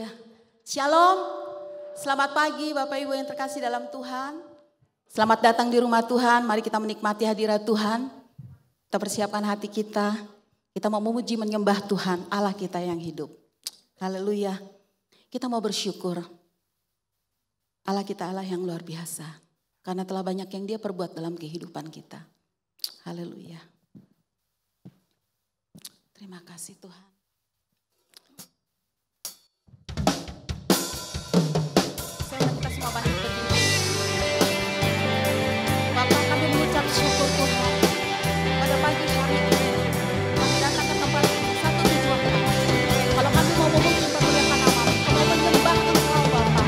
Haleluya. Shalom. Selamat pagi Bapak Ibu yang terkasih dalam Tuhan. Selamat datang di rumah Tuhan. Mari kita menikmati hadirat Tuhan. Kita persiapkan hati kita. Kita mau memuji menyembah Tuhan, Allah kita yang hidup. Haleluya. Kita mau bersyukur. Allah kita Allah yang luar biasa. Karena telah banyak yang Dia perbuat dalam kehidupan kita. Haleluya. Terima kasih Tuhan. Kita semua bangkit berdiri. Bapak, kami mengucap syukur Tuhan. Pada pagi hari ini kami datang ke tempat ini satu tujuan Tuhan. Kalau kami mau memuji memuliakan nama-Mu, mau menyembah Engkau Bapa,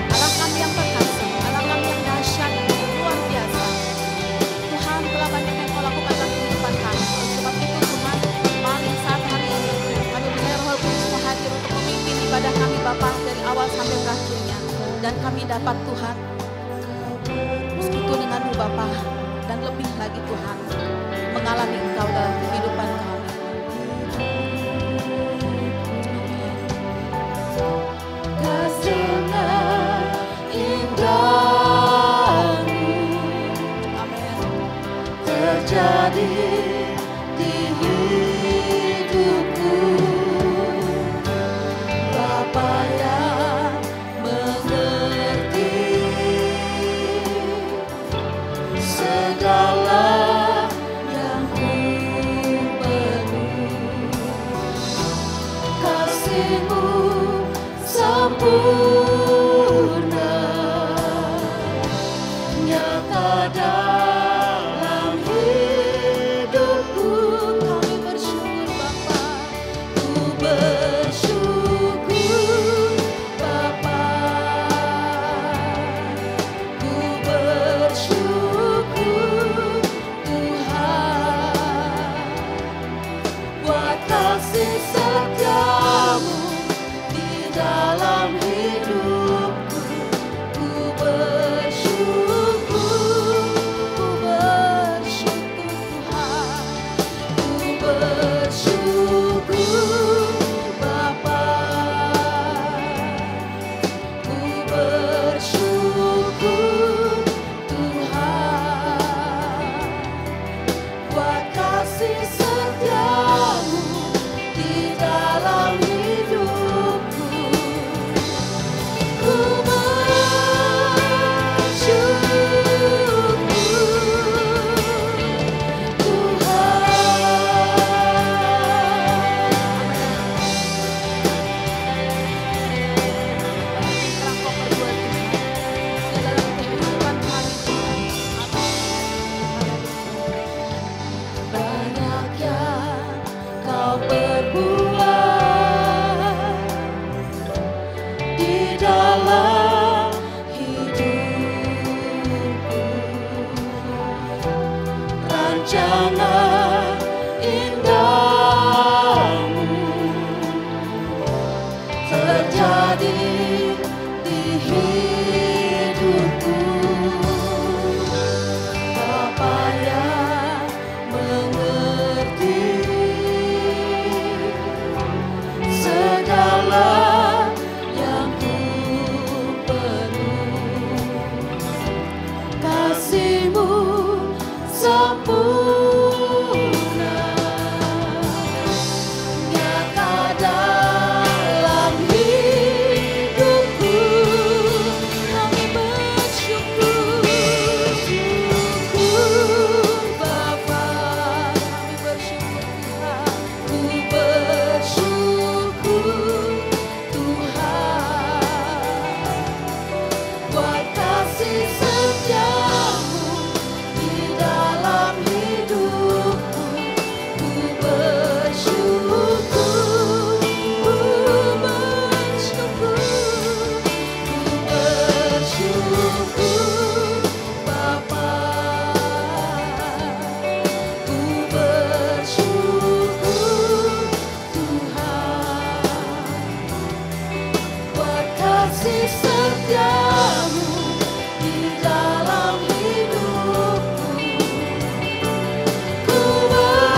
Allah kami yang perkasa, Allah kami yang dahsyat, luar biasa. Tuhan telah banyak yang Kau lakukan dalam kehidupan kami. Sebab itu Tuhan, mari saat hari ini kami percaya Roh Kudus mau hadir untuk memimpin ibadah kami Bapa dari awal sampai berakhirnya. Dan kami dapat Tuhan bersekutu dengan-Mu Bapa dan lebih lagi Tuhan mengalami Engkau dalam kehidupan kami. Kasih-Nya indah-Mu, Amin. terjadi di hidupku. Bapa yang mengerti segala yang ku perlu. Kasih-Mu sempurna, nyata dalam hidupku. Kami bersyukur Bapa. Ku bersyukur Bapa, ku bersyukur Tuhan, buat kasih setia-Mu di dalam hidupku. Ku bersyukur Tuhan, ku bersyukur Bapa, ku bersyukur Tuhan, buat kasih setia-Mu di dalam hidupku. Ku bersyukur banyak yang Kau perbuat di dalam hidupku. Rancangan indah-Mu terjadi di hidupku. Bapa yang mengerti segala yang ku perlu. Kasih-Mu sempurna, nyata dalam hidupku. Kami bersyukur Bapa, kami bersyukur Tuhan, ku bersyukur Tuhan, buat kasih setia-Mu di dalam hidupku. Ku bersyukur, ku bersyukur, ku bersyukur Bapa, ku bersyukur Tuhan, buat kasih setia-Mu di dalam hidupku. Ku bersyukur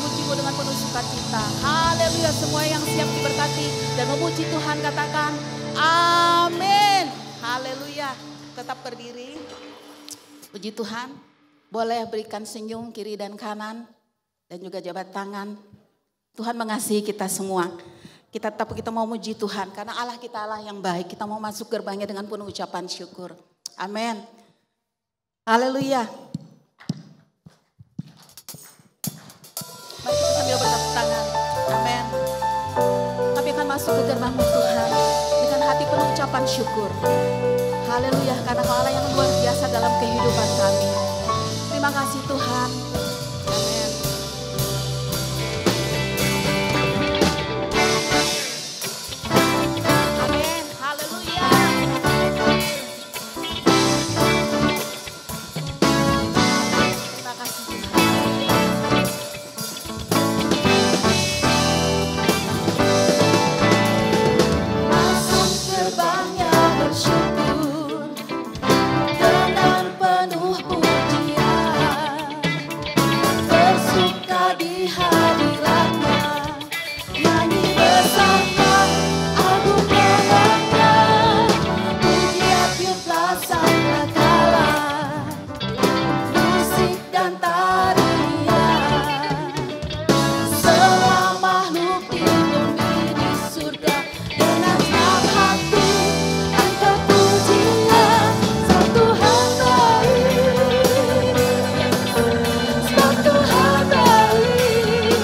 memuji-Mu dengan penuh sukacita. Haleluya, semua yang siap diberkati dan memuji Tuhan katakan amin. Haleluya, tetap berdiri. Puji Tuhan, boleh berikan senyum kiri dan kanan dan juga jabat tangan. Tuhan mengasihi kita semua. Kita mau muji Tuhan karena Allah kita Allah yang baik. Kita mau masuk gerbangnya dengan penuh ucapan syukur. Amin. Haleluya. Mari kita sambil bertepuk tangan. Amin. Kami akan masuk ke gerbang Tuhan dengan hati penuh ucapan syukur. Haleluya, karena Kau Allah yang luar biasa dalam kehidupan kami. Terima kasih Tuhan. Amin. Amin. Haleluya. Terima kasih Tuhan. Masuk gerbangnya bersyukur dengan penuh pujian, bersuka di hadiratnya, nyanyi bersama agung namanya, pujian tiuplah sangkakala, musik dan tarian, semua makhluk di bumi di surga dengan senang hati angkat pujian sebab Tuhan baik, sebab Tuhan baik,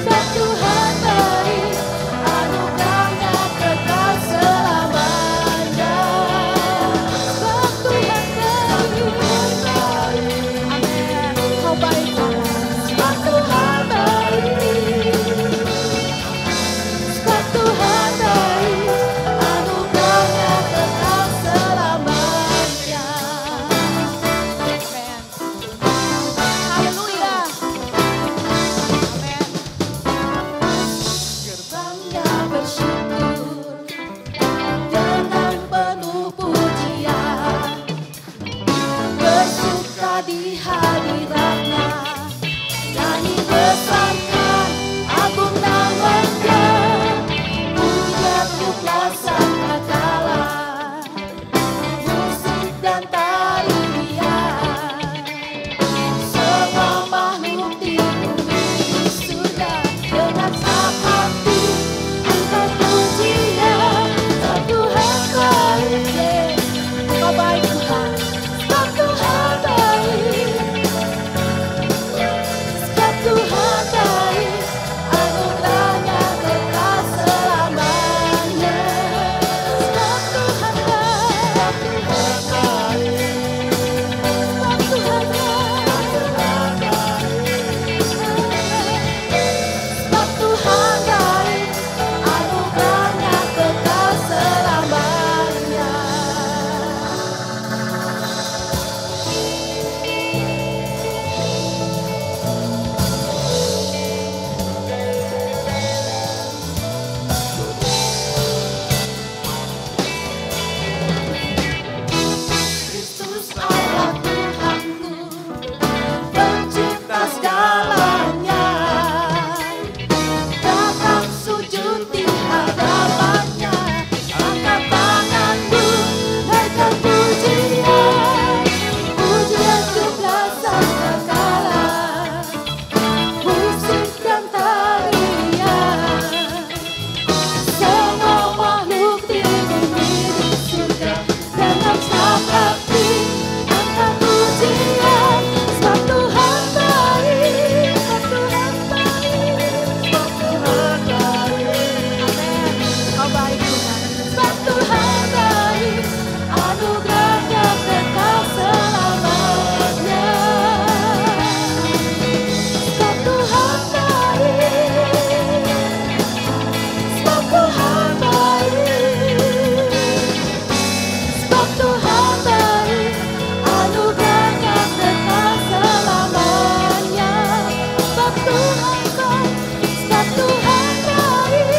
sebab Tuhan baik, anugerahnya kekal selamanya, sebab Tuhan baik, amin. Kau baik Tuhan, sebab Tuhan baik, sebab Tuhan baik, anugerahnya kekal selamanya. Amin. Haleluya. Amin. Gerbangnya bersyukur dengan penuh pujian, bersuka di hadiratnya, nyanyi besarkan agung namanya, pujian tiuplah sangkakala, musik dan tarian, semua makhluk di bumi di surga dengan senang hati angkat pujian sebab Tuhan baik, Kau baik Tuhan, sebab Tuhan baik, sebab Tuhan baik, anugerahnya kekal selamanya, sebab Tuhan baik, sebab Tuhan baik, sebab Tuhan baik, anugerahnya kekal selamanya. Kristus Allah Tuhanku, pencipta segalanya, datang sujud di hadapannya, angkat tanganmu, naikkan pujian, pujian tiuplah sangkakala, musik dan tarian, semua makhluk di bumi di surga dengan senang hati angkat pujian sebab Tuhan baik, sebab Tuhan baik, Amin. Kau baik Tuhan. sebab Tuhan baik, anugerahnya kekal selamanya, sebab Tuhan baik, sebab Tuhan baik, sebab Tuhan baik, anugerahnya kekal selamanya, sebab Tuhan baik, sebab Tuhan baik,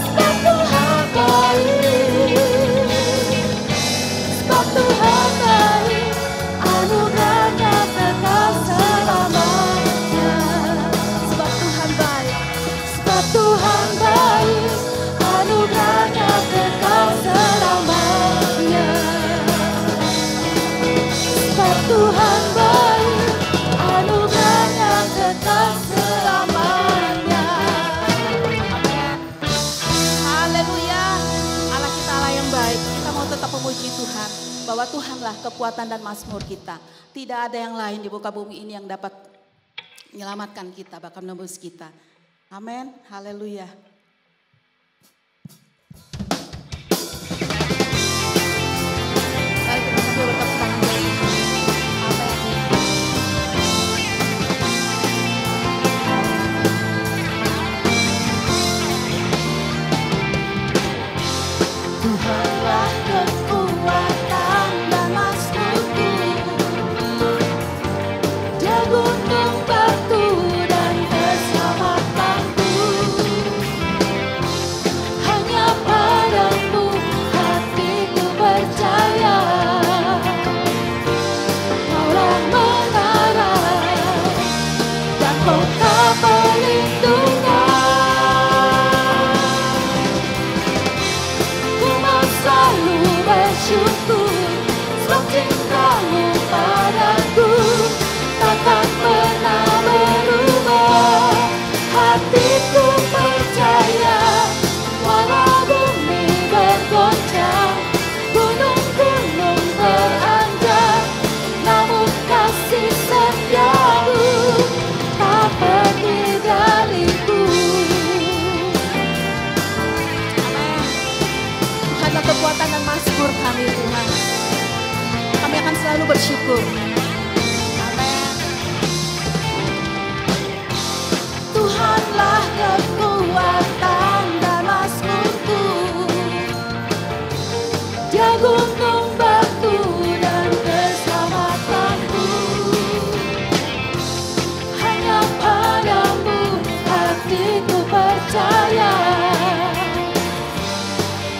sebab Tuhan baik, sebab Tuhan baik, anugerahnya kekal adalah kekuatan dan mazmur kita. Tidak ada yang lain di muka bumi ini yang dapat menyelamatkan kita, bahkan menembus kita. Amin, haleluya. Mari kita sambil bertepuk tangan. Amin. Tuhanlah kekuatan dan mazmurku, Dia gunung batu dan keselamatanku. Hanya padamu hatiku percaya, Kaulah menara dan kota perlindungan. Selalu bersyukur sebab cintamu padaku takkan pernah berubah. Hatiku percaya walau bumi bergoncang, gunung-gunung beranjak, namun kasih setiamu tak pergi dariku. Tuhanlah kekuatan dan mazmur kami, Tuhan. Kami akan selalu bersyukur. Amin. Tuhanlah kekuatan dan mazmurku, Dia gunung batu dan keselamatanku. Hanya padamu hatiku percaya,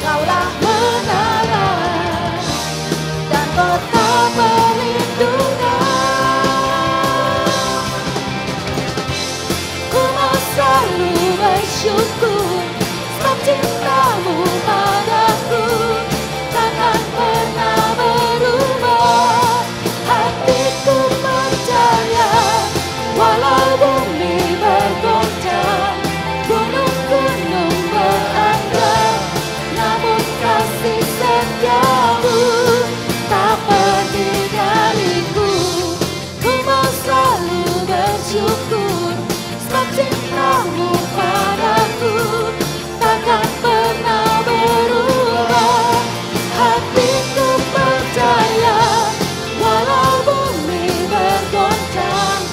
Kaulah menara dan kota perlindungan. Ku mau selalu bersyukur sebab cintamu padaku takkan pernah berubah. Hatiku percaya walau bumi bergoncang, gunung-gunung beranjak, namun kasih setiamu tak pergi dariku. Ku mau selalu bersyukur sebab cintamu padaku takkan pernah berubah. Hatiku percaya walau bumi bergoncang,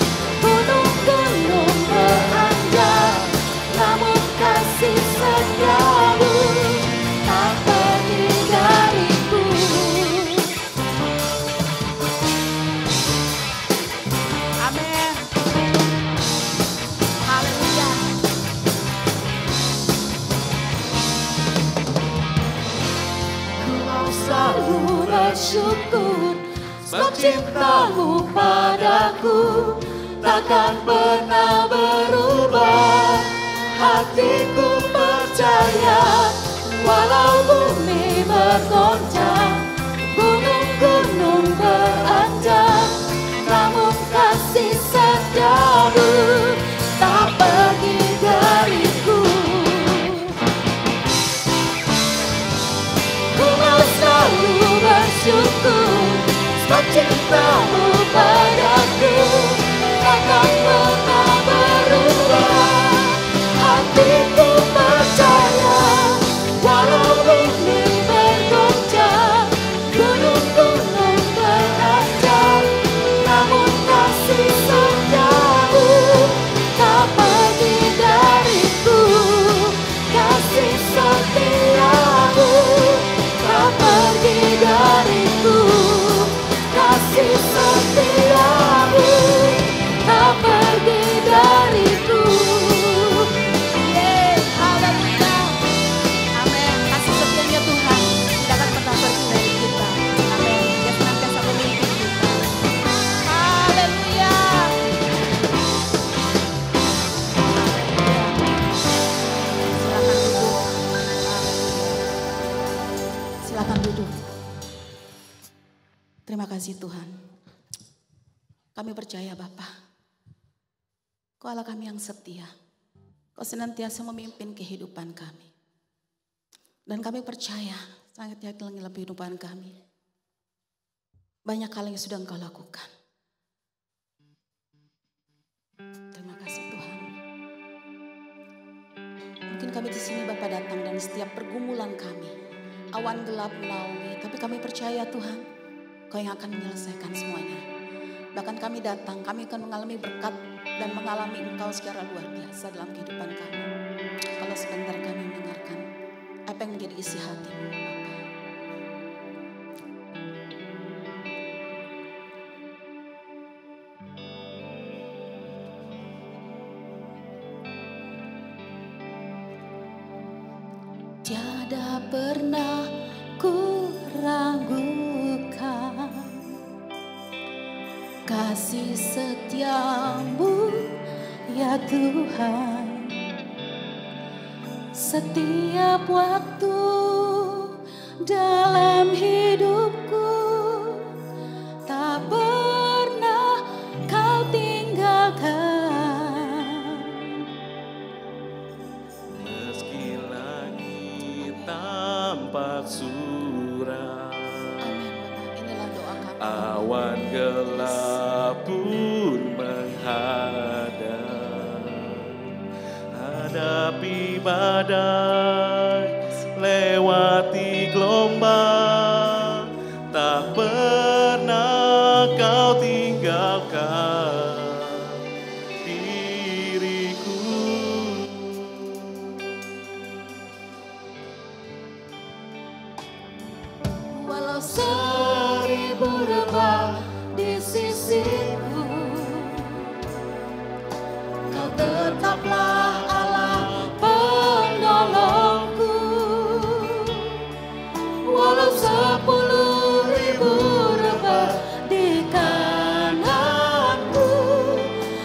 gunung-gunung beranjak, namun kasih setiamu tak pergi dariku. Amin. Haleluya. Ku mau selalu bersyukur sebab cintamu padaku takkan pernah berubah. Hatiku percaya walau bumi bergoncang, gunung-gunung beranjak, namun kasih setiamu tak pergi dariku. Ku mau selalu bersyukur sebab cintamu padaku takkan pernah berubah. Hatiku percaya walau bumi bergoncang, gunung-gunung beranjak, namun kasih setiamu tak pergi dariku. Kasih setiamu tak pergi dariku. Kasih setiamu tak pergi dariku. Yeay, haleluya. Amin. Kasih setianya Tuhan tidak akan pernah pergi dari kita. Amin. Dia senantiasa memimpin kita. Haleluya. Silakan duduk. Silakan duduk. Terima kasih Tuhan. Kami percaya Bapa, Kau Allah kami yang setia. Kau senantiasa memimpin kehidupan kami. Dan kami percaya sangat yakin dalam kehidupan kami. Banyak hal yang sudah Engkau lakukan. Terima kasih Tuhan. Mungkin kami di sini Bapa datang dan setiap pergumulan kami, awan gelap menaungi, tapi kami percaya Tuhan, Kau yang akan menyelesaikan semuanya. Bahkan kami datang, kami akan mengalami berkat dan mengalami Engkau secara luar biasa dalam kehidupan kami. Kalau sebentar kami mendengarkan apa yang menjadi isi hati-Mu Bapa. Tiada pernah ku ragukan kasih setia-Mu ya Tuhan. Setiap waktu dalam hidupku tak pernah Kau tinggalkan. Tampak suram, Inilah doa kami. awan gelap pun menghadang, hadapi badai, lewati gelombang, tak pernah Kau tinggalkan diriku. Walau seribu rebah di sisiku, Kau tetaplah Allah penolongku. Walau 10.000 rebah di kananku,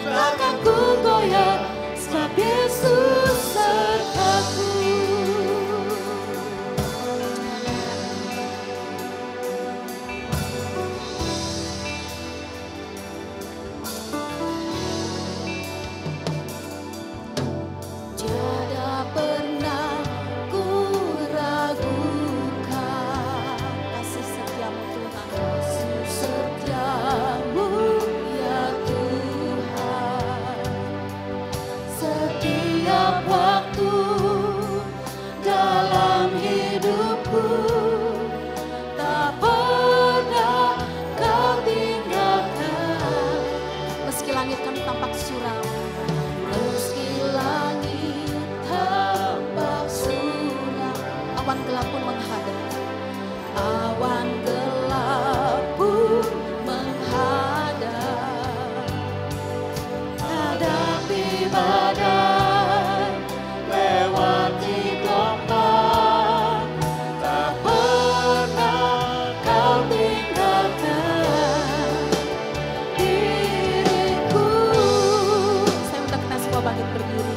takkan ku goyah sebab Yesus sertaku. Tiada pernah ku ragukan kasih setia-Mu Tuhan. Kasih setia-Mu ya Tuhan. Setiap waktu dalam hidupku tak pernah Kau tinggalkan. Meski langit kami tampak suram, meski langit tampak suram, awan gelap pun menghadang, awan gelap pun menghadang, hadapi badai, lewati gelombang, tak pernah Kau tinggalkan diriku. Saya minta kita semua bangkit berdiri.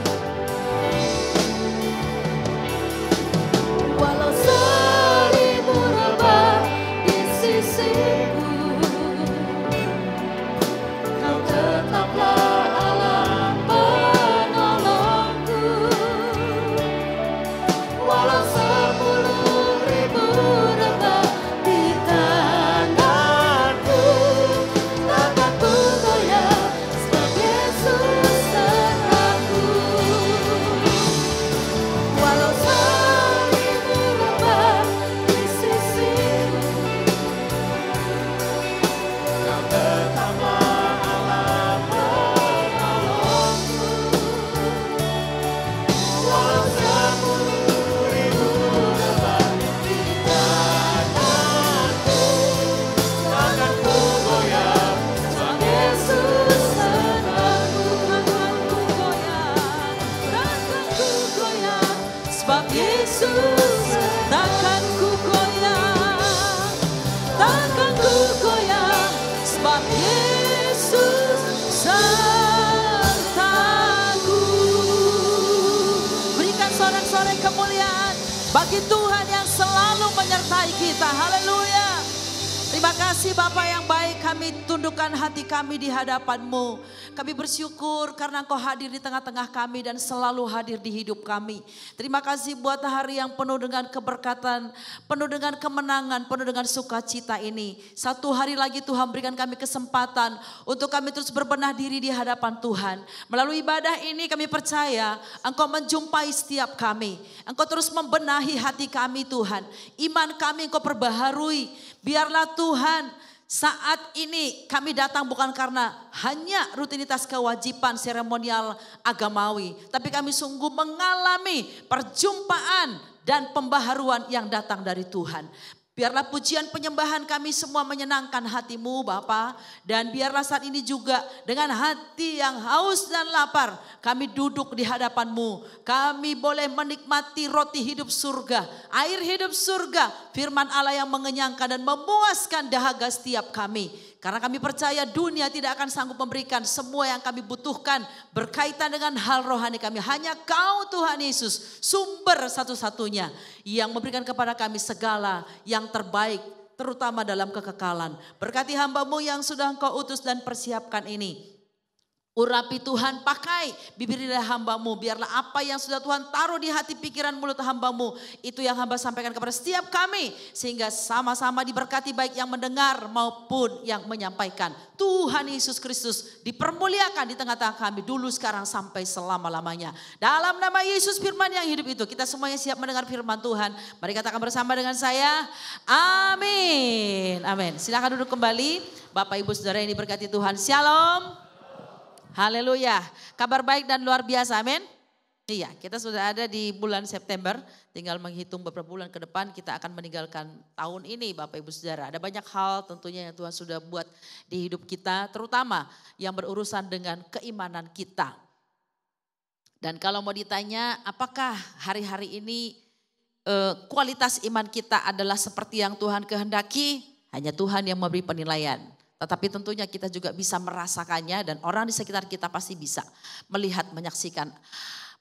Walau 1000 rebah di sisiku, Kau tetaplah Allah penolongku. Walau 10.000 rebah di tanganku, takkan ku goyah sebab Yesus sertaku. Walau 1000 rebah di sisiku, Kau tetaplah Allah penolongku. Walau 10.000 rebah di tanganku, takkan ku goyah sebab Yesus sertaku. Takkan ku goyah, sebab Yesus takkan ku goyah, takkan ku goyah, sebab Yesus sertaku. Berikan sorak-sorai kemuliaan bagi Tuhan yang selalu menyertai kita. Haleluya. Terima kasih Bapa yang baik, kami tundukkan hati kami di hadapan-Mu. Kami bersyukur karena Engkau hadir di tengah-tengah kami dan selalu hadir di hidup kami. Terima kasih buat hari yang penuh dengan keberkatan, penuh dengan kemenangan, penuh dengan sukacita ini. Satu hari lagi Tuhan berikan kami kesempatan untuk kami terus berbenah diri di hadapan Tuhan. Melalui ibadah ini kami percaya Engkau menjumpai setiap kami. Engkau terus membenahi hati kami Tuhan. Iman kami Engkau perbaharui. Biarlah Tuhan saat ini kami datang bukan karena hanya rutinitas kewajiban seremonial agamawi. Tapi kami sungguh mengalami perjumpaan dan pembaharuan yang datang dari Tuhan. Biarlah pujian penyembahan kami semua menyenangkan hati-Mu Bapa. Dan biarlah saat ini juga dengan hati yang haus dan lapar kami duduk di hadapan-Mu. Kami boleh menikmati roti hidup surga, air hidup surga, firman Allah yang mengenyangkan dan memuaskan dahaga setiap kami. Karena kami percaya dunia tidak akan sanggup memberikan semua yang kami butuhkan berkaitan dengan hal rohani kami. Hanya Kau Tuhan Yesus, sumber satu-satunya yang memberikan kepada kami segala yang terbaik, terutama dalam kekekalan. Berkati hamba-Mu yang sudah Engkau utus dan persiapkan ini. Urapi Tuhan, pakai bibir lidah hamba-Mu. Biarlah apa yang sudah Tuhan taruh di hati pikiran mulut hamba-Mu, itu yang hamba sampaikan kepada setiap kami. Sehingga sama-sama diberkati baik yang mendengar maupun yang menyampaikan. Tuhan Yesus Kristus dipermuliakan di tengah-tengah kami dulu, sekarang, sampai selama-lamanya. Dalam nama Yesus firman yang hidup itu, kita semuanya siap mendengar firman Tuhan. Mari katakan bersama dengan saya, amin. Amin. Silakan duduk kembali. Bapak Ibu Saudara yang diberkati Tuhan, shalom. Haleluya, kabar baik dan luar biasa, amin. Iya, kita sudah ada di bulan September, tinggal menghitung beberapa bulan ke depan kita akan meninggalkan tahun ini Bapak Ibu Saudara. Ada banyak hal tentunya yang Tuhan sudah buat di hidup kita, terutama yang berurusan dengan keimanan kita. Dan kalau mau ditanya apakah hari-hari ini kualitas iman kita adalah seperti yang Tuhan kehendaki, hanya Tuhan yang memberi penilaian. Tetapi tentunya kita juga bisa merasakannya dan orang di sekitar kita pasti bisa melihat, menyaksikan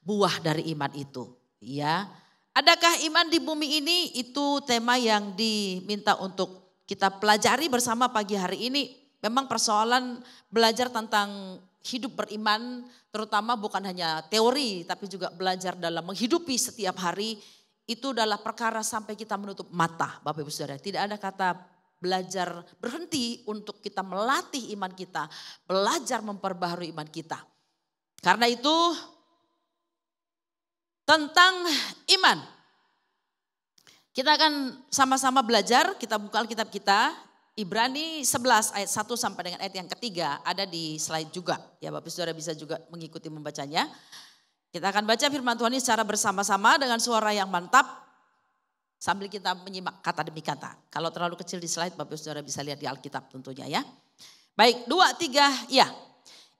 buah dari iman itu. Ya, adakah iman di bumi ini? Itu tema yang diminta untuk kita pelajari bersama pagi hari ini. Memang persoalan belajar tentang hidup beriman, terutama bukan hanya teori, tapi juga belajar dalam menghidupi setiap hari. Itu adalah perkara sampai kita menutup mata, Bapak Ibu Saudara. Tidak ada kata belajar berhenti untuk kita melatih iman kita, belajar memperbaharui iman kita. Karena itu tentang iman, kita akan sama-sama belajar. Kita buka Alkitab kita, Ibrani 11 ayat 1 sampai dengan ayat yang ketiga, ada di slide juga. Ya Bapak Saudara bisa juga mengikuti membacanya. Kita akan baca firman Tuhan ini secara bersama-sama dengan suara yang mantap. Sambil kita menyimak kata demi kata. Kalau terlalu kecil di slide, Bapak Saudara bisa lihat di Alkitab tentunya ya. Baik, 2, 3, ya.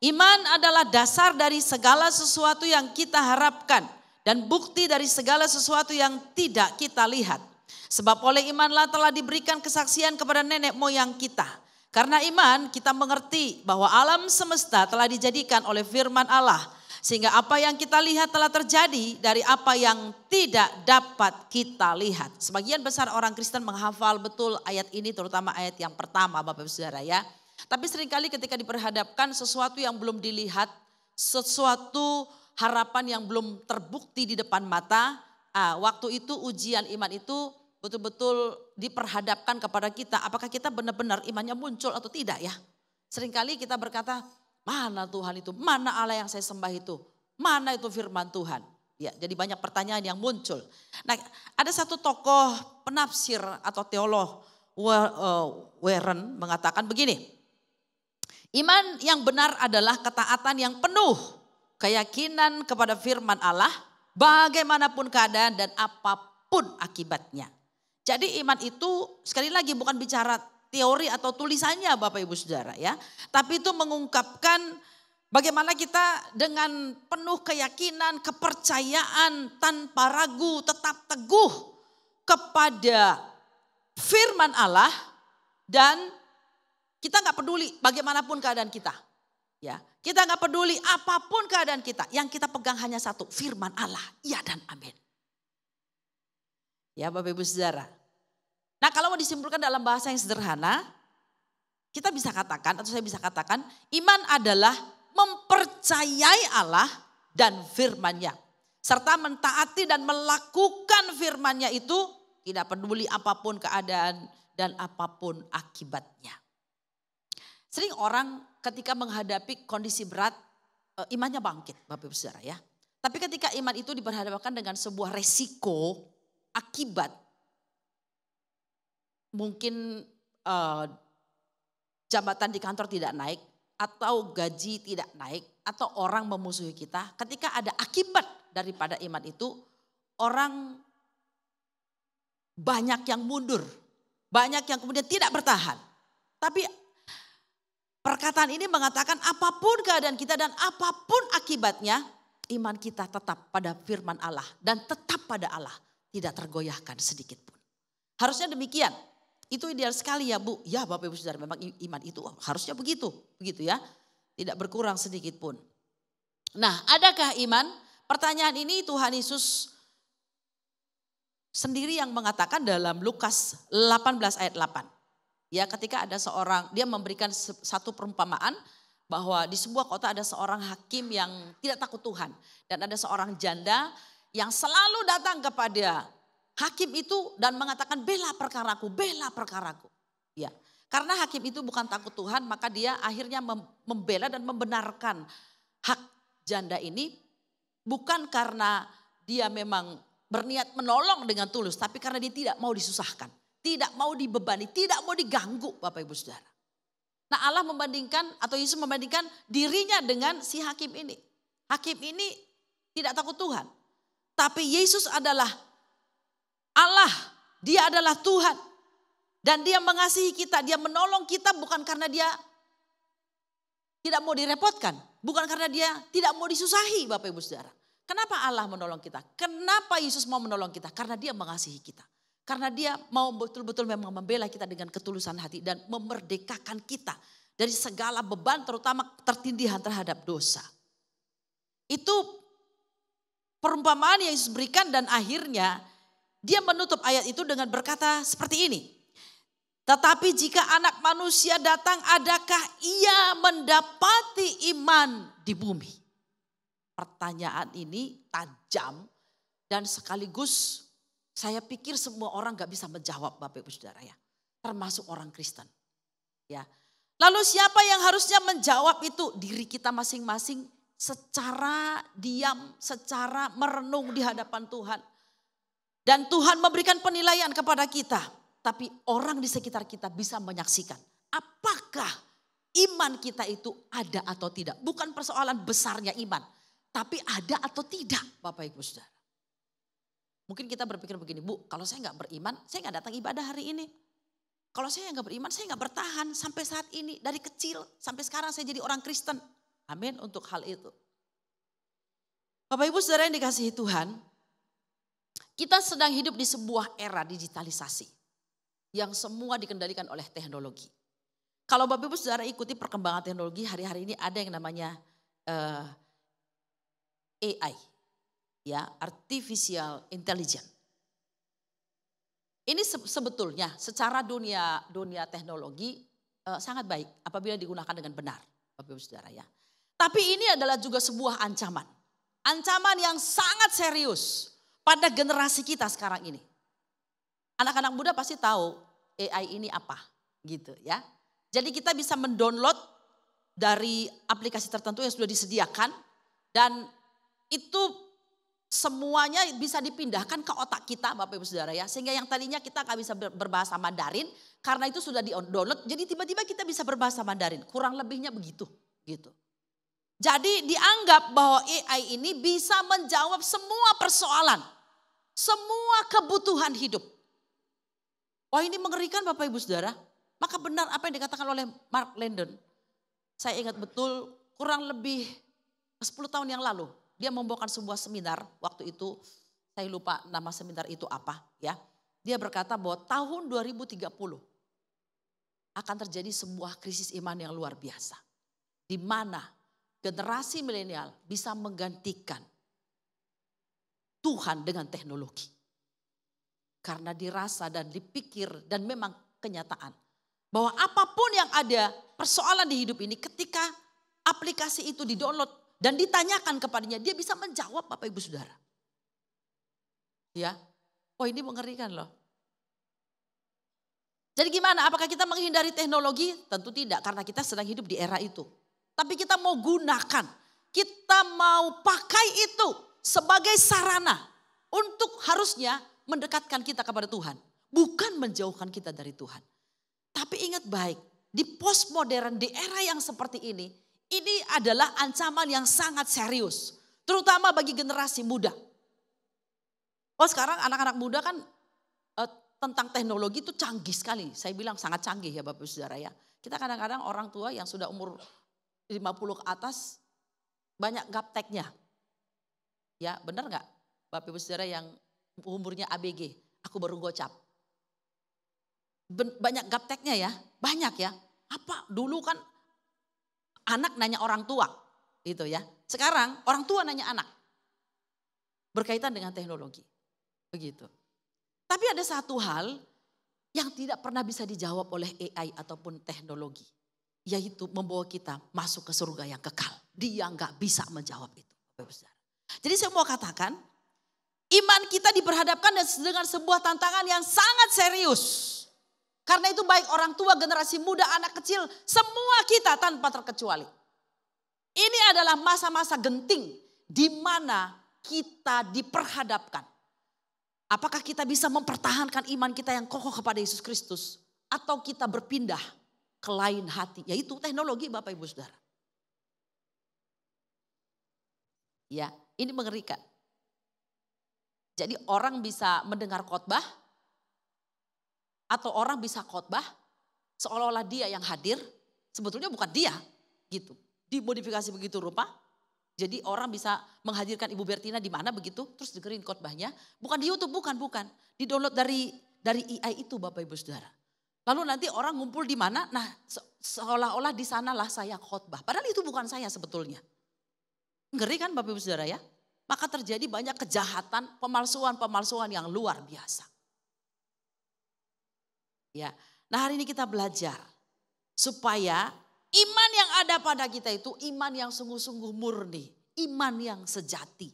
Iman adalah dasar dari segala sesuatu yang kita harapkan. Dan bukti dari segala sesuatu yang tidak kita lihat. Sebab oleh imanlah telah diberikan kesaksian kepada nenek moyang kita. Karena iman kita mengerti bahwa alam semesta telah dijadikan oleh firman Allah. Sehingga apa yang kita lihat telah terjadi dari apa yang tidak dapat kita lihat. Sebagian besar orang Kristen menghafal betul ayat ini, terutama ayat yang pertama Bapak Ibu Saudara ya. Tapi seringkali ketika diperhadapkan sesuatu yang belum dilihat, sesuatu harapan yang belum terbukti di depan mata, waktu itu ujian iman itu betul-betul diperhadapkan kepada kita. Apakah kita benar-benar imannya muncul atau tidak ya. Seringkali kita berkata, mana Tuhan itu? Mana Allah yang saya sembah itu? Mana itu firman Tuhan? Ya, jadi banyak pertanyaan yang muncul. Nah, ada satu tokoh penafsir atau teolog Warren mengatakan begini. Iman yang benar adalah ketaatan yang penuh, keyakinan kepada firman Allah, bagaimanapun keadaan dan apapun akibatnya. Jadi iman itu sekali lagi bukan bicara teori atau tulisannya Bapak Ibu Saudara ya. Tapi itu mengungkapkan bagaimana kita dengan penuh keyakinan, kepercayaan, tanpa ragu, tetap teguh kepada firman Allah. Dan kita gak peduli bagaimanapun keadaan kita. Ya, kita gak peduli apapun keadaan kita. Yang kita pegang hanya satu, firman Allah. Ya dan amin. Ya Bapak Ibu Saudara. Nah, kalau mau disimpulkan dalam bahasa yang sederhana, kita bisa katakan atau saya bisa katakan iman adalah mempercayai Allah dan firman-Nya. Serta mentaati dan melakukan firman-Nya itu tidak peduli apapun keadaan dan apapun akibatnya. Sering orang ketika menghadapi kondisi berat, imannya bangkit, Bapak Ibu Saudara ya. Tapi ketika iman itu diperhadapkan dengan sebuah resiko, akibat, mungkin jabatan di kantor tidak naik, atau gaji tidak naik, atau orang memusuhi kita. Ketika ada akibat daripada iman itu, orang banyak yang mundur, banyak yang kemudian tidak bertahan. Tapi perkataan ini mengatakan apapun keadaan kita dan apapun akibatnya, iman kita tetap pada firman Allah dan tetap pada Allah, tidak tergoyahkan sedikit pun. Harusnya demikian. Itu ideal sekali ya Bu. Ya Bapak Ibu Saudara, memang iman itu harusnya begitu ya. Tidak berkurang sedikit pun. Nah, adakah iman? Pertanyaan ini Tuhan Yesus sendiri yang mengatakan dalam Lukas 18 ayat 8. Ya, ketika ada seorang, dia memberikan satu perumpamaan bahwa di sebuah kota ada seorang hakim yang tidak takut Tuhan. Dan ada seorang janda yang selalu datang kepada hakim itu dan mengatakan bela perkaraku, bela perkaraku. Ya, karena hakim itu bukan takut Tuhan, maka dia akhirnya membela dan membenarkan hak janda ini. Bukan karena dia memang berniat menolong dengan tulus, tapi karena dia tidak mau disusahkan. Tidak mau dibebani, tidak mau diganggu Bapak Ibu Saudara. Nah, Allah membandingkan atau Yesus membandingkan dirinya dengan si hakim ini. Hakim ini tidak takut Tuhan. Tapi Yesus adalah Allah, dia adalah Tuhan. Dan dia mengasihi kita, dia menolong kita bukan karena dia tidak mau direpotkan. Bukan karena dia tidak mau disusahi Bapak Ibu Saudara. Kenapa Allah menolong kita? Kenapa Yesus mau menolong kita? Karena dia mengasihi kita. Karena dia mau betul-betul memang membela kita dengan ketulusan hati dan memerdekakan kita dari segala beban terutama tertindihan terhadap dosa. Itu perumpamaan yang Yesus berikan dan akhirnya dia menutup ayat itu dengan berkata seperti ini. Tetapi jika anak manusia datang, adakah ia mendapati iman di bumi? Pertanyaan ini tajam dan sekaligus saya pikir semua orang gak bisa menjawab Bapak Ibu Saudara ya. Termasuk orang Kristen. Ya. Lalu siapa yang harusnya menjawab itu? Diri kita masing-masing secara diam, secara merenung di hadapan Tuhan. Dan Tuhan memberikan penilaian kepada kita. Tapi orang di sekitar kita bisa menyaksikan. Apakah iman kita itu ada atau tidak? Bukan persoalan besarnya iman. Tapi ada atau tidak Bapak Ibu Saudara. Mungkin kita berpikir begini, Bu, kalau saya gak beriman, saya gak datang ibadah hari ini. Kalau saya gak beriman, saya gak bertahan sampai saat ini. Dari kecil sampai sekarang saya jadi orang Kristen. Amin untuk hal itu. Bapak Ibu Saudara yang dikasihi Tuhan, kita sedang hidup di sebuah era digitalisasi. Yang semua dikendalikan oleh teknologi. Kalau Bapak Ibu Saudara ikuti perkembangan teknologi, hari-hari ini ada yang namanya AI. Ya, artificial intelligence. Ini sebetulnya secara dunia teknologi sangat baik apabila digunakan dengan benar, Bapak Ibu Saudara ya. Tapi ini adalah juga sebuah ancaman. Ancaman yang sangat serius pada generasi kita sekarang ini. Anak-anak muda pasti tahu AI ini apa, gitu ya. Jadi kita bisa mendownload dari aplikasi tertentu yang sudah disediakan dan itu semuanya bisa dipindahkan ke otak kita Bapak Ibu Saudara ya. Sehingga yang tadinya kita gak bisa berbahasa Mandarin karena itu sudah di-download. Jadi tiba-tiba kita bisa berbahasa Mandarin. Kurang lebihnya begitu. Gitu. Jadi dianggap bahwa AI ini bisa menjawab semua persoalan. Semua kebutuhan hidup. Wah ini mengerikan Bapak Ibu Saudara. Maka benar apa yang dikatakan oleh Mark Landon. Saya ingat betul kurang lebih 10 tahun yang lalu. Dia membawakan sebuah seminar waktu itu, saya lupa nama seminar itu apa ya. Dia berkata bahwa tahun 2030 akan terjadi sebuah krisis iman yang luar biasa. Di mana generasi milenial bisa menggantikan Tuhan dengan teknologi. Karena dirasa dan dipikir dan memang kenyataan. Bahwa apapun yang ada persoalan di hidup ini ketika aplikasi itu di-download dan ditanyakan kepadanya, dia bisa menjawab Bapak Ibu Saudara. Ya, oh ini mengerikan loh. Jadi gimana, apakah kita menghindari teknologi? Tentu tidak, karena kita sedang hidup di era itu. Tapi kita mau gunakan, kita mau pakai itu sebagai sarana untuk harusnya mendekatkan kita kepada Tuhan. Bukan menjauhkan kita dari Tuhan. Tapi ingat baik, di postmodern, di era yang seperti ini adalah ancaman yang sangat serius. Terutama bagi generasi muda. Oh sekarang anak-anak muda kan tentang teknologi itu canggih sekali. Saya bilang sangat canggih ya Bapak Saudara ya. Kita kadang-kadang orang tua yang sudah umur 50 ke atas banyak gapteknya. Ya benar gak Bapak Ibu Saudara yang umurnya ABG, aku baru gocap. Banyak gapteknya ya, banyak ya. Apa dulu kan anak nanya orang tua gitu ya. Sekarang orang tua nanya anak. Berkaitan dengan teknologi. Begitu. Tapi ada satu hal yang tidak pernah bisa dijawab oleh AI ataupun teknologi. Yaitu membawa kita masuk ke surga yang kekal. Dia nggak bisa menjawab itu. Jadi saya mau katakan, iman kita diperhadapkan dengan sebuah tantangan yang sangat serius. Karena itu baik orang tua, generasi muda, anak kecil, semua kita tanpa terkecuali. Ini adalah masa-masa genting di mana kita diperhadapkan. Apakah kita bisa mempertahankan iman kita yang kokoh kepada Yesus Kristus? Atau kita berpindah ke lain hati, yaitu teknologi Bapak Ibu Saudara. Ya, ini mengerikan. Jadi orang bisa mendengar khotbah atau orang bisa khotbah seolah-olah dia yang hadir, sebetulnya bukan dia gitu. Dimodifikasi begitu rupa. Jadi orang bisa menghadirkan Ibu Bertina di mana begitu, terus dengerin khotbahnya. Bukan di YouTube, bukan. Di-download dari AI itu Bapak Ibu Saudara. Lalu nanti orang ngumpul di mana? Nah, seolah-olah di sanalah saya khotbah. Padahal itu bukan saya sebetulnya. Ngeri kan Bapak Ibu Saudara ya? Maka terjadi banyak kejahatan, pemalsuan yang luar biasa. Ya. Nah, hari ini kita belajar supaya iman yang ada pada kita itu iman yang sungguh-sungguh murni, iman yang sejati.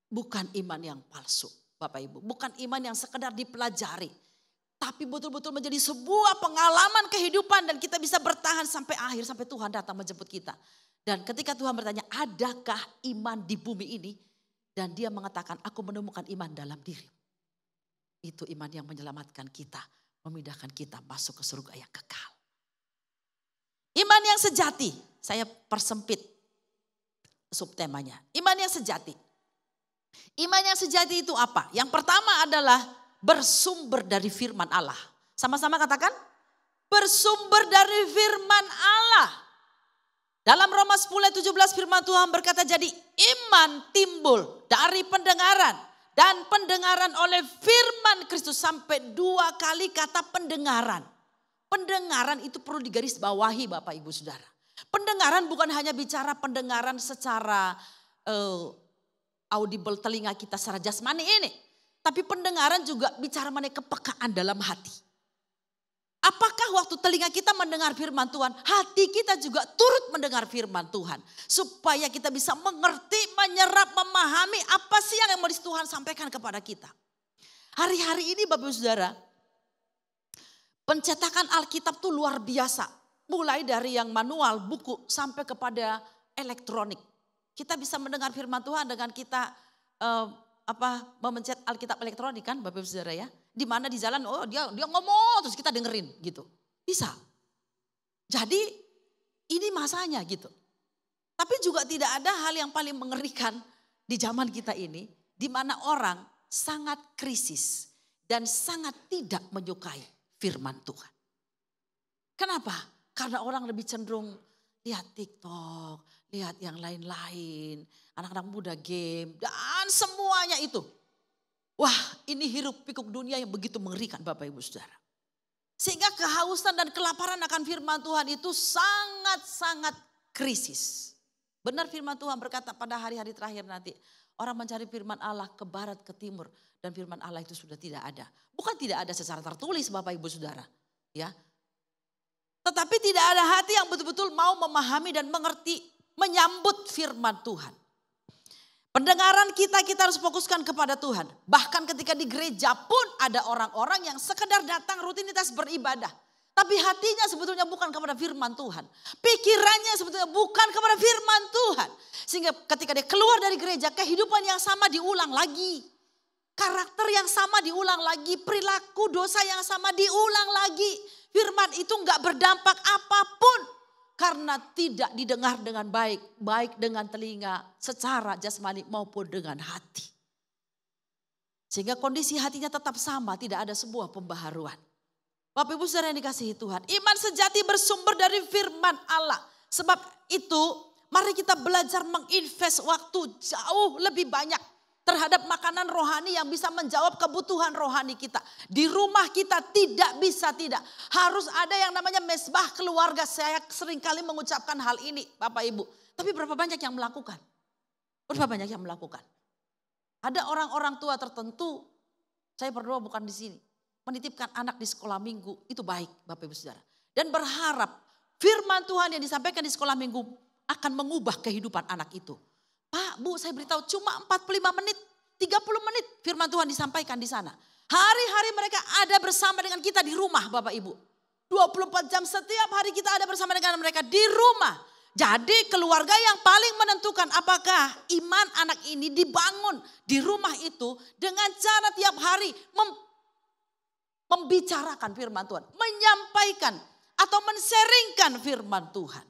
Bukan iman yang palsu, Bapak Ibu. Bukan iman yang sekedar dipelajari. Tapi betul-betul menjadi sebuah pengalaman kehidupan dan kita bisa bertahan sampai akhir, sampai Tuhan datang menjemput kita. Dan ketika Tuhan bertanya, adakah iman di bumi ini? Dan dia mengatakan, aku menemukan iman dalam diri. Itu iman yang menyelamatkan kita, memindahkan kita masuk ke surga yang kekal. Iman yang sejati, saya persempit subtemanya. Iman yang sejati. Iman yang sejati itu apa? Yang pertama adalah bersumber dari firman Allah. Sama-sama katakan, bersumber dari firman Allah. Dalam Roma 10:17 firman Tuhan berkata, jadi iman timbul dari pendengaran. Dan pendengaran oleh firman Kristus, sampai 2 kali kata pendengaran. Pendengaran itu perlu digarisbawahi Bapak Ibu Saudara. Pendengaran bukan hanya bicara pendengaran secara audible telinga kita secara jasmani ini. Tapi pendengaran juga bicara mengenai kepekaan dalam hati. Apakah waktu telinga kita mendengar firman Tuhan, hati kita juga turut mendengar firman Tuhan. Supaya kita bisa mengerti, menyerap, memahami apa sih yang mau Tuhan sampaikan kepada kita. Hari-hari ini Bapak Ibu Saudara, pencetakan Alkitab tuh luar biasa. Mulai dari yang manual, buku, sampai kepada elektronik. Kita bisa mendengar firman Tuhan dengan kita memencet Alkitab elektronik kan Bapak Ibu Saudara ya. Di mana di jalan, oh dia ngomong terus kita dengerin gitu. Bisa. Jadi ini masanya gitu. Tapi juga tidak ada hal yang paling mengerikan di zaman kita ini. Di mana orang sangat krisis dan sangat tidak menyukai firman Tuhan. Kenapa? Karena orang lebih cenderung lihat TikTok, lihat yang lain-lain, anak-anak muda game, dan semuanya itu. Wah, ini hiruk pikuk dunia yang begitu mengerikan Bapak Ibu Saudara. Sehingga kehausan dan kelaparan akan firman Tuhan itu sangat-sangat krisis. Benar firman Tuhan berkata pada hari-hari terakhir nanti. Orang mencari firman Allah ke barat, ke timur. Dan firman Allah itu sudah tidak ada. Bukan tidak ada secara tertulis Bapak Ibu Saudara. Ya. Tetapi tidak ada hati yang betul-betul mau memahami dan mengerti. Menyambut firman Tuhan. Pendengaran kita harus fokuskan kepada Tuhan. Bahkan ketika di gereja pun ada orang-orang yang sekedar datang rutinitas beribadah. Tapi hatinya sebetulnya bukan kepada firman Tuhan. Pikirannya sebetulnya bukan kepada firman Tuhan. Sehingga ketika dia keluar dari gereja, kehidupan yang sama diulang lagi. Karakter yang sama diulang lagi. Perilaku dosa yang sama diulang lagi. Firman itu enggak berdampak apapun. Karena tidak didengar dengan baik. Baik dengan telinga secara jasmani maupun dengan hati. Sehingga kondisi hatinya tetap sama. Tidak ada sebuah pembaharuan. Bapak Ibu Saudara yang dikasihi Tuhan. Iman sejati bersumber dari firman Allah. Sebab itu mari kita belajar menginvest waktu jauh lebih banyak. Terhadap makanan rohani yang bisa menjawab kebutuhan rohani kita. Di rumah kita tidak bisa tidak. Harus ada yang namanya mesbah keluarga. Saya seringkali mengucapkan hal ini Bapak Ibu. Tapi berapa banyak yang melakukan? Berapa banyak yang melakukan? Ada orang-orang tua tertentu. Saya berdoa bukan di sini. Menitipkan anak di sekolah minggu itu baik Bapak Ibu Saudara. Dan berharap firman Tuhan yang disampaikan di sekolah minggu akan mengubah kehidupan anak itu. Pak, Bu, saya beritahu cuma 45 menit, 30 menit firman Tuhan disampaikan di sana. Hari-hari mereka ada bersama dengan kita di rumah Bapak Ibu. 24 jam setiap hari kita ada bersama dengan mereka di rumah. Jadi keluarga yang paling menentukan apakah iman anak ini dibangun di rumah itu dengan cara tiap hari membicarakan firman Tuhan, menyampaikan atau men-sharingkan firman Tuhan.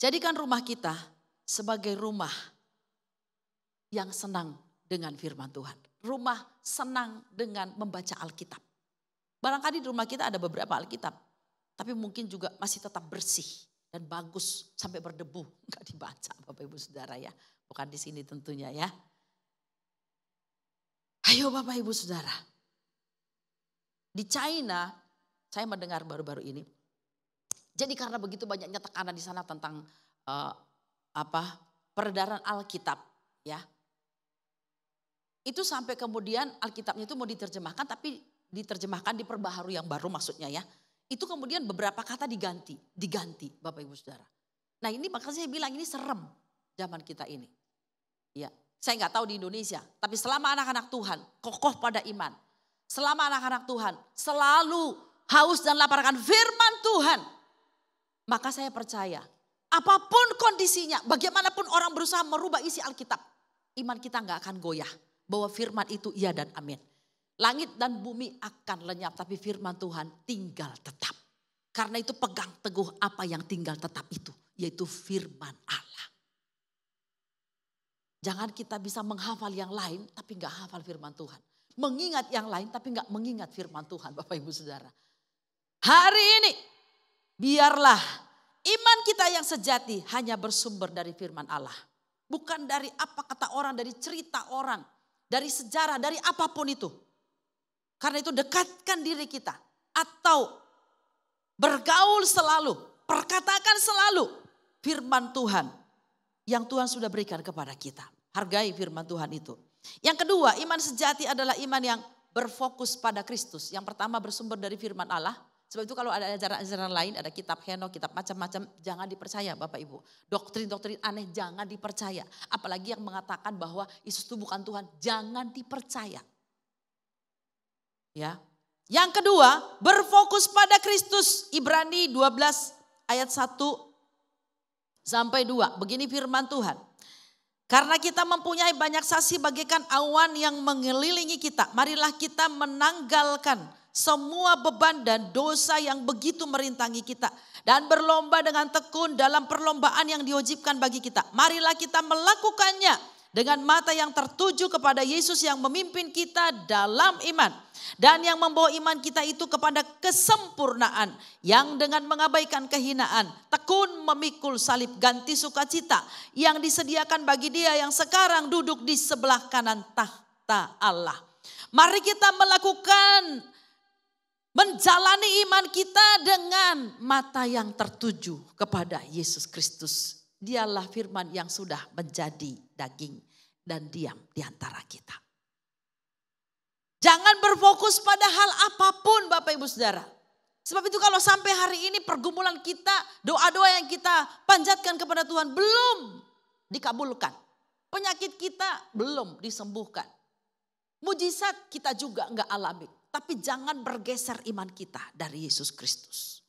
Jadikan rumah kita sebagai rumah yang senang dengan firman Tuhan. Rumah senang dengan membaca Alkitab. Barangkali di rumah kita ada beberapa Alkitab, tapi mungkin juga masih tetap bersih dan bagus sampai berdebu, enggak dibaca Bapak Ibu Saudara ya. Bukan di sini tentunya ya. Ayo Bapak Ibu Saudara. Di China, saya mendengar baru-baru ini. Jadi karena begitu banyaknya tekanan di sana tentang peredaran Alkitab, ya. Itu sampai kemudian Alkitabnya itu mau diterjemahkan, tapi diterjemahkan diperbaharui yang baru maksudnya ya. Itu kemudian beberapa kata diganti Bapak Ibu Saudara. Nah ini makanya saya bilang ini serem zaman kita ini. Ya, saya nggak tahu di Indonesia, tapi selama anak-anak Tuhan kokoh pada iman. Selama anak-anak Tuhan selalu haus dan lapar akan firman Tuhan. Maka saya percaya apapun kondisinya, bagaimanapun orang berusaha merubah isi Alkitab. Iman kita gak akan goyah bahwa firman itu iya dan amin. Langit dan bumi akan lenyap tapi firman Tuhan tinggal tetap. Karena itu pegang teguh apa yang tinggal tetap itu. Yaitu firman Allah. Jangan kita bisa menghafal yang lain tapi gak hafal firman Tuhan. Mengingat yang lain tapi gak mengingat firman Tuhan Bapak Ibu Saudara. Hari ini biarlah iman kita yang sejati hanya bersumber dari firman Allah. Bukan dari apa kata orang, dari cerita orang, dari sejarah, dari apapun itu. Karena itu dekatkan diri kita atau bergaul selalu, perkatakan selalu firman Tuhan yang Tuhan sudah berikan kepada kita. Hargai firman Tuhan itu. Yang kedua, iman sejati adalah iman yang berfokus pada Kristus. Yang pertama bersumber dari firman Allah. Sebab itu kalau ada ajaran-ajaran lain, ada kitab Henok, kitab macam-macam, jangan dipercaya Bapak Ibu. Doktrin-doktrin aneh jangan dipercaya. Apalagi yang mengatakan bahwa Yesus itu bukan Tuhan, jangan dipercaya. Ya. Yang kedua, berfokus pada Kristus. Ibrani 12 ayat 1 sampai 2. Begini firman Tuhan. Karena kita mempunyai banyak saksi bagaikan awan yang mengelilingi kita. Marilah kita menanggalkan semua beban dan dosa yang begitu merintangi kita. Dan berlomba dengan tekun dalam perlombaan yang diwajibkan bagi kita. Marilah kita melakukannya dengan mata yang tertuju kepada Yesus yang memimpin kita dalam iman. Dan yang membawa iman kita itu kepada kesempurnaan. Yang dengan mengabaikan kehinaan, tekun memikul salib, ganti sukacita yang disediakan bagi dia yang sekarang duduk di sebelah kanan tahta Allah. Mari kita melakukan, menjalani iman kita dengan mata yang tertuju kepada Yesus Kristus Dialah firman yang sudah menjadi daging dan diam di antara kita. Jangan berfokus pada hal apapun Bapak Ibu Saudara. Sebab itu kalau sampai hari ini pergumulan kita, doa-doa yang kita panjatkan kepada Tuhan belum dikabulkan. Penyakit kita belum disembuhkan. Mujizat kita juga enggak alami. Tapi jangan bergeser iman kita dari Yesus Kristus.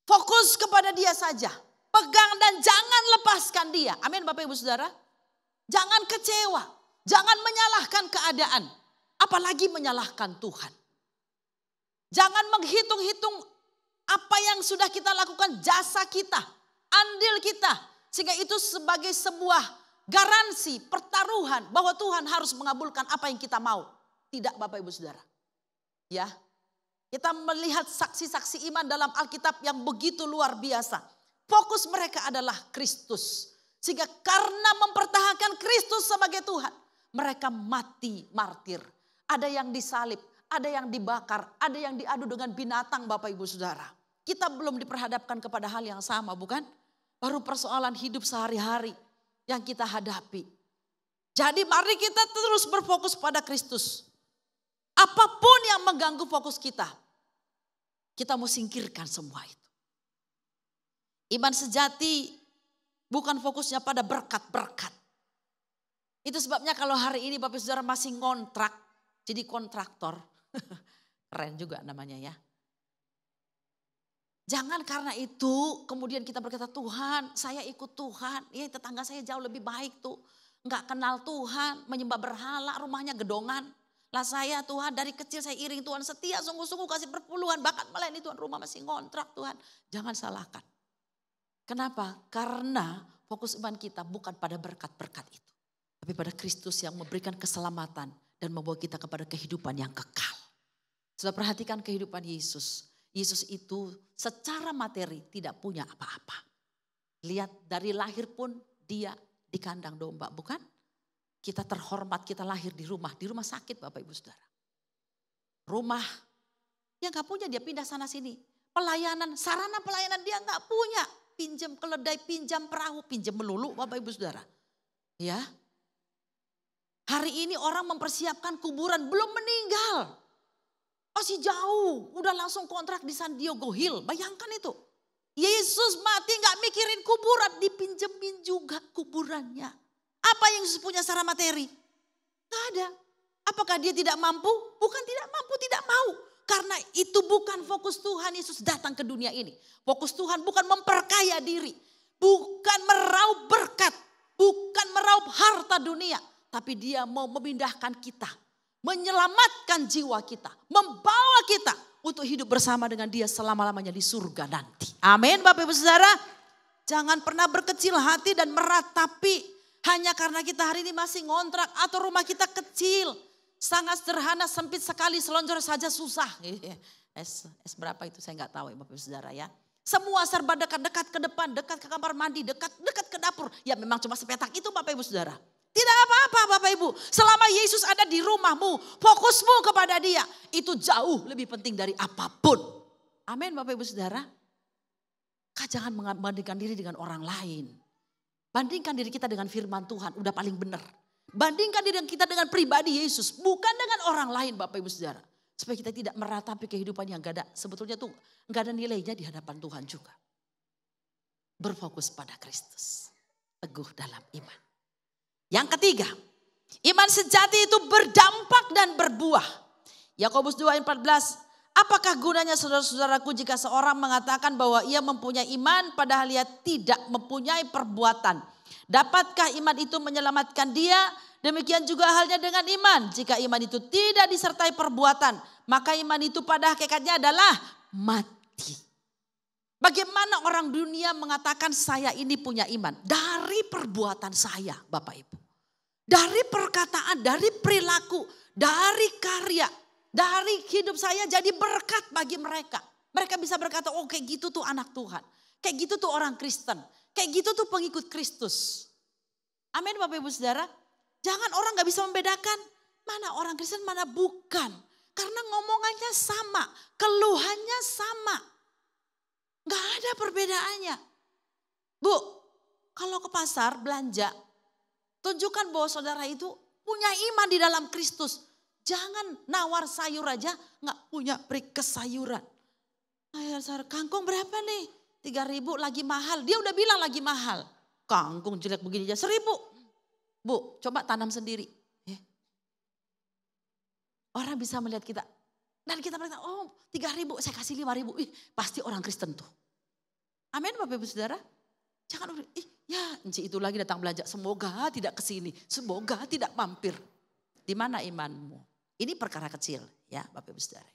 Fokus kepada Dia saja. Pegang dan jangan lepaskan Dia. Amin Bapak Ibu Saudara. Jangan kecewa. Jangan menyalahkan keadaan. Apalagi menyalahkan Tuhan. Jangan menghitung-hitung apa yang sudah kita lakukan, jasa kita, andil kita. Sehingga itu sebagai sebuah garansi, pertaruhan bahwa Tuhan harus mengabulkan apa yang kita mau. Tidak Bapak Ibu Saudara. Ya, kita melihat saksi-saksi iman dalam Alkitab yang begitu luar biasa. Fokus mereka adalah Kristus. Sehingga karena mempertahankan Kristus sebagai Tuhan, mereka mati martir. Ada yang disalib, ada yang dibakar, ada yang diadu dengan binatang Bapak Ibu Saudara. Kita belum diperhadapkan kepada hal yang sama bukan? Baru persoalan hidup sehari-hari yang kita hadapi. Jadi mari kita terus berfokus pada Kristus. Apapun yang mengganggu fokus kita mau singkirkan semua itu. Iman sejati bukan fokusnya pada berkat-berkat. Itu sebabnya kalau hari ini Bapak Saudara masih ngontrak, jadi kontraktor. Keren juga namanya ya. Jangan karena itu kemudian kita berkata, Tuhan saya ikut Tuhan. Ya tetangga saya jauh lebih baik tuh. Enggak kenal Tuhan, menyembah berhala, rumahnya gedongan. Lah saya Tuhan dari kecil saya iring Tuhan setia, sungguh-sungguh kasih perpuluhan. Bahkan melayani Tuhan, rumah masih ngontrak Tuhan. Jangan salahkan. Kenapa? Karena fokus iman kita bukan pada berkat-berkat itu. Tapi pada Kristus yang memberikan keselamatan dan membawa kita kepada kehidupan yang kekal. Sudah perhatikan kehidupan Yesus. Yesus itu secara materi tidak punya apa-apa. Lihat dari lahir pun dia di kandang domba, bukan? Kita terhormat, kita lahir di rumah sakit Bapak Ibu Saudara. Rumah yang gak punya dia pindah sana sini. Pelayanan, sarana pelayanan dia gak punya. Pinjam keledai, pinjam perahu, pinjam melulu Bapak Ibu Saudara. Ya. Hari ini orang mempersiapkan kuburan belum meninggal. Masih jauh, udah langsung kontrak di San Diego Hill. Bayangkan itu. Yesus mati gak mikirin kuburan, dipinjemin juga kuburannya. Apa yang Yesus punya secara materi? Gak ada. Apakah dia tidak mampu? Bukan tidak mampu, tidak mau. Karena itu bukan fokus Tuhan Yesus datang ke dunia ini. Fokus Tuhan bukan memperkaya diri. Bukan meraup berkat. Bukan meraup harta dunia. Tapi dia mau memindahkan kita. Menyelamatkan jiwa kita. Membawa kita untuk hidup bersama dengan dia selama-lamanya di surga nanti. Amin Bapak Ibu Saudara. Jangan pernah berkecil hati dan meratapi. Hanya karena kita hari ini masih ngontrak atau rumah kita kecil. Sangat sederhana, sempit sekali, selonjor saja susah. S berapa itu saya nggak tahu ya Bapak Ibu Saudara ya. Semua serba dekat-dekat ke depan, dekat ke kamar mandi, dekat ke dapur. Ya memang cuma sepetak itu Bapak Ibu Saudara. Tidak apa-apa Bapak Ibu. Selama Yesus ada di rumahmu, fokusmu kepada dia. Itu jauh lebih penting dari apapun. Amin Bapak Ibu Saudara. Jangan membandingkan diri dengan orang lain. Bandingkan diri kita dengan firman Tuhan, udah paling benar. Bandingkan diri kita dengan pribadi Yesus, bukan dengan orang lain Bapak Ibu Saudara. Supaya kita tidak meratapi kehidupan yang gak ada, sebetulnya tuh gak ada nilainya di hadapan Tuhan juga. Berfokus pada Kristus, teguh dalam iman. Yang ketiga, iman sejati itu berdampak dan berbuah. Yakobus 2 ayat 14, apakah gunanya saudara-saudaraku jika seorang mengatakan bahwa ia mempunyai iman padahal ia tidak mempunyai perbuatan. Dapatkah iman itu menyelamatkan dia? Demikian juga halnya dengan iman. Jika iman itu tidak disertai perbuatan, maka iman itu pada hakikatnya adalah mati. Bagaimana orang dunia mengatakan saya ini punya iman? Dari perbuatan saya Bapak Ibu. Dari perkataan, dari perilaku, dari karya. Dari hidup saya jadi berkat bagi mereka. Mereka bisa berkata, oh kayak gitu tuh anak Tuhan. Kayak gitu tuh orang Kristen. Kayak gitu tuh pengikut Kristus. Amin Bapak Ibu Saudara. Jangan orang gak bisa membedakan mana orang Kristen mana bukan. Karena ngomongannya sama. Keluhannya sama. Gak ada perbedaannya. Bu, kalau ke pasar belanja, tunjukkan bahwa saudara itu punya iman di dalam Kristus. Jangan nawar sayur aja nggak punya perikes sayuran. Kangkung berapa nih? 3.000 lagi mahal. Dia udah bilang lagi mahal. Kangkung jelek begini aja 1.000. Bu, coba tanam sendiri. Orang bisa melihat kita. Dan kita berkata, oh 3.000 saya kasih 5.000. Pasti orang Kristen tuh. Amin Bapak Ibu Saudara. Jangan, ya Enci itu lagi datang belanja. Semoga tidak kesini. Semoga tidak mampir. Di mana imanmu? Ini perkara kecil ya Bapak Ibu Saudara.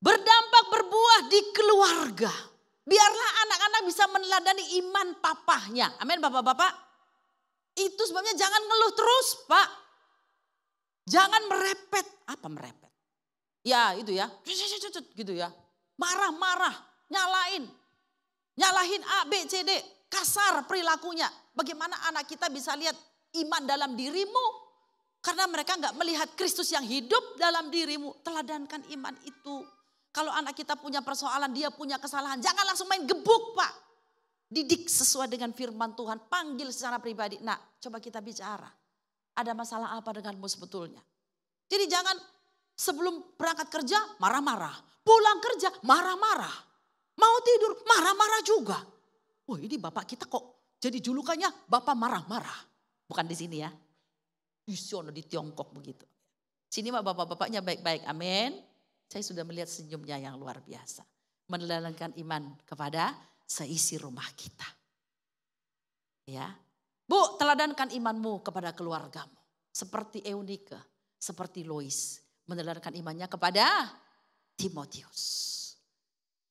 Berdampak berbuah di keluarga. Biarlah anak-anak bisa meneladani iman papahnya. Amin Bapak-Bapak. Itu sebabnya jangan ngeluh terus Pak. Jangan merepet. Apa merepet? Ya itu ya. Gitu ya. Marah-marah. Nyalahin A, B, C, D. Kasar perilakunya. Bagaimana anak kita bisa lihat iman dalam dirimu. Karena mereka nggak melihat Kristus yang hidup dalam dirimu. Teladankan iman itu. Kalau anak kita punya persoalan, dia punya kesalahan. Jangan langsung main gebuk Pak. Didik sesuai dengan firman Tuhan. Panggil secara pribadi. Nah coba kita bicara. Ada masalah apa denganmu sebetulnya? Jadi jangan sebelum berangkat kerja marah-marah. Pulang kerja marah-marah. Mau tidur marah-marah juga. Wah ini bapak kita kok jadi julukannya bapak marah-marah. Bukan di sini ya. Di sana di Tiongkok begitu. Sini mah bapak-bapaknya baik-baik. Amin. Saya sudah melihat senyumnya yang luar biasa. Meneladangkan iman kepada seisi rumah kita. Ya. Bu, teladankan imanmu kepada keluargamu. Seperti Eunike, seperti Lois. Meneladangkan imannya kepada Timotius.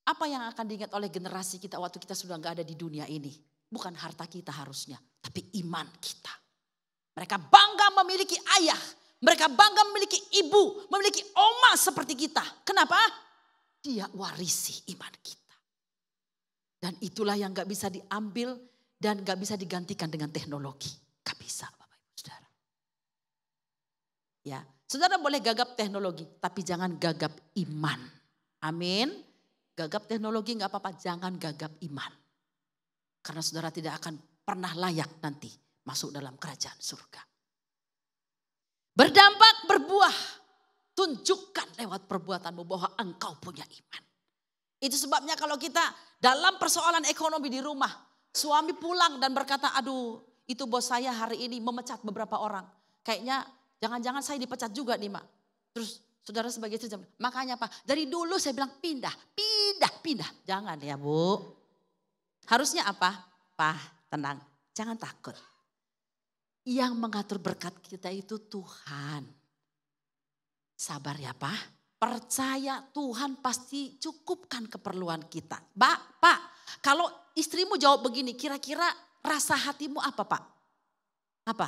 Apa yang akan diingat oleh generasi kita waktu kita sudah gak ada di dunia ini? Bukan harta kita harusnya, tapi iman kita. Mereka bangga memiliki ayah. Mereka bangga memiliki ibu, memiliki oma seperti kita. Kenapa? Dia warisi iman kita. Dan itulah yang gak bisa diambil dan gak bisa digantikan dengan teknologi. Gak bisa Bapak Ibu Saudara. Ya, saudara boleh gagap teknologi, tapi jangan gagap iman. Amin. Gagap teknologi gak apa-apa, jangan gagap iman. Karena saudara tidak akan pernah layak nanti masuk dalam kerajaan surga. Berdampak berbuah. Tunjukkan lewat perbuatanmu bahwa engkau punya iman. Itu sebabnya kalau kita dalam persoalan ekonomi di rumah. Suami pulang dan berkata, aduh itu bos saya hari ini memecat beberapa orang. Kayaknya jangan-jangan saya dipecat juga nih Mak. Terus saudara sebagai istri, makanya Pak dari dulu saya bilang pindah. Jangan ya Bu. Harusnya apa? Pak tenang, jangan takut. Yang mengatur berkat kita itu Tuhan. Sabar ya Pak. Percaya Tuhan pasti cukupkan keperluan kita. Pak, kalau istrimu jawab begini, kira-kira rasa hatimu apa Pak? Apa?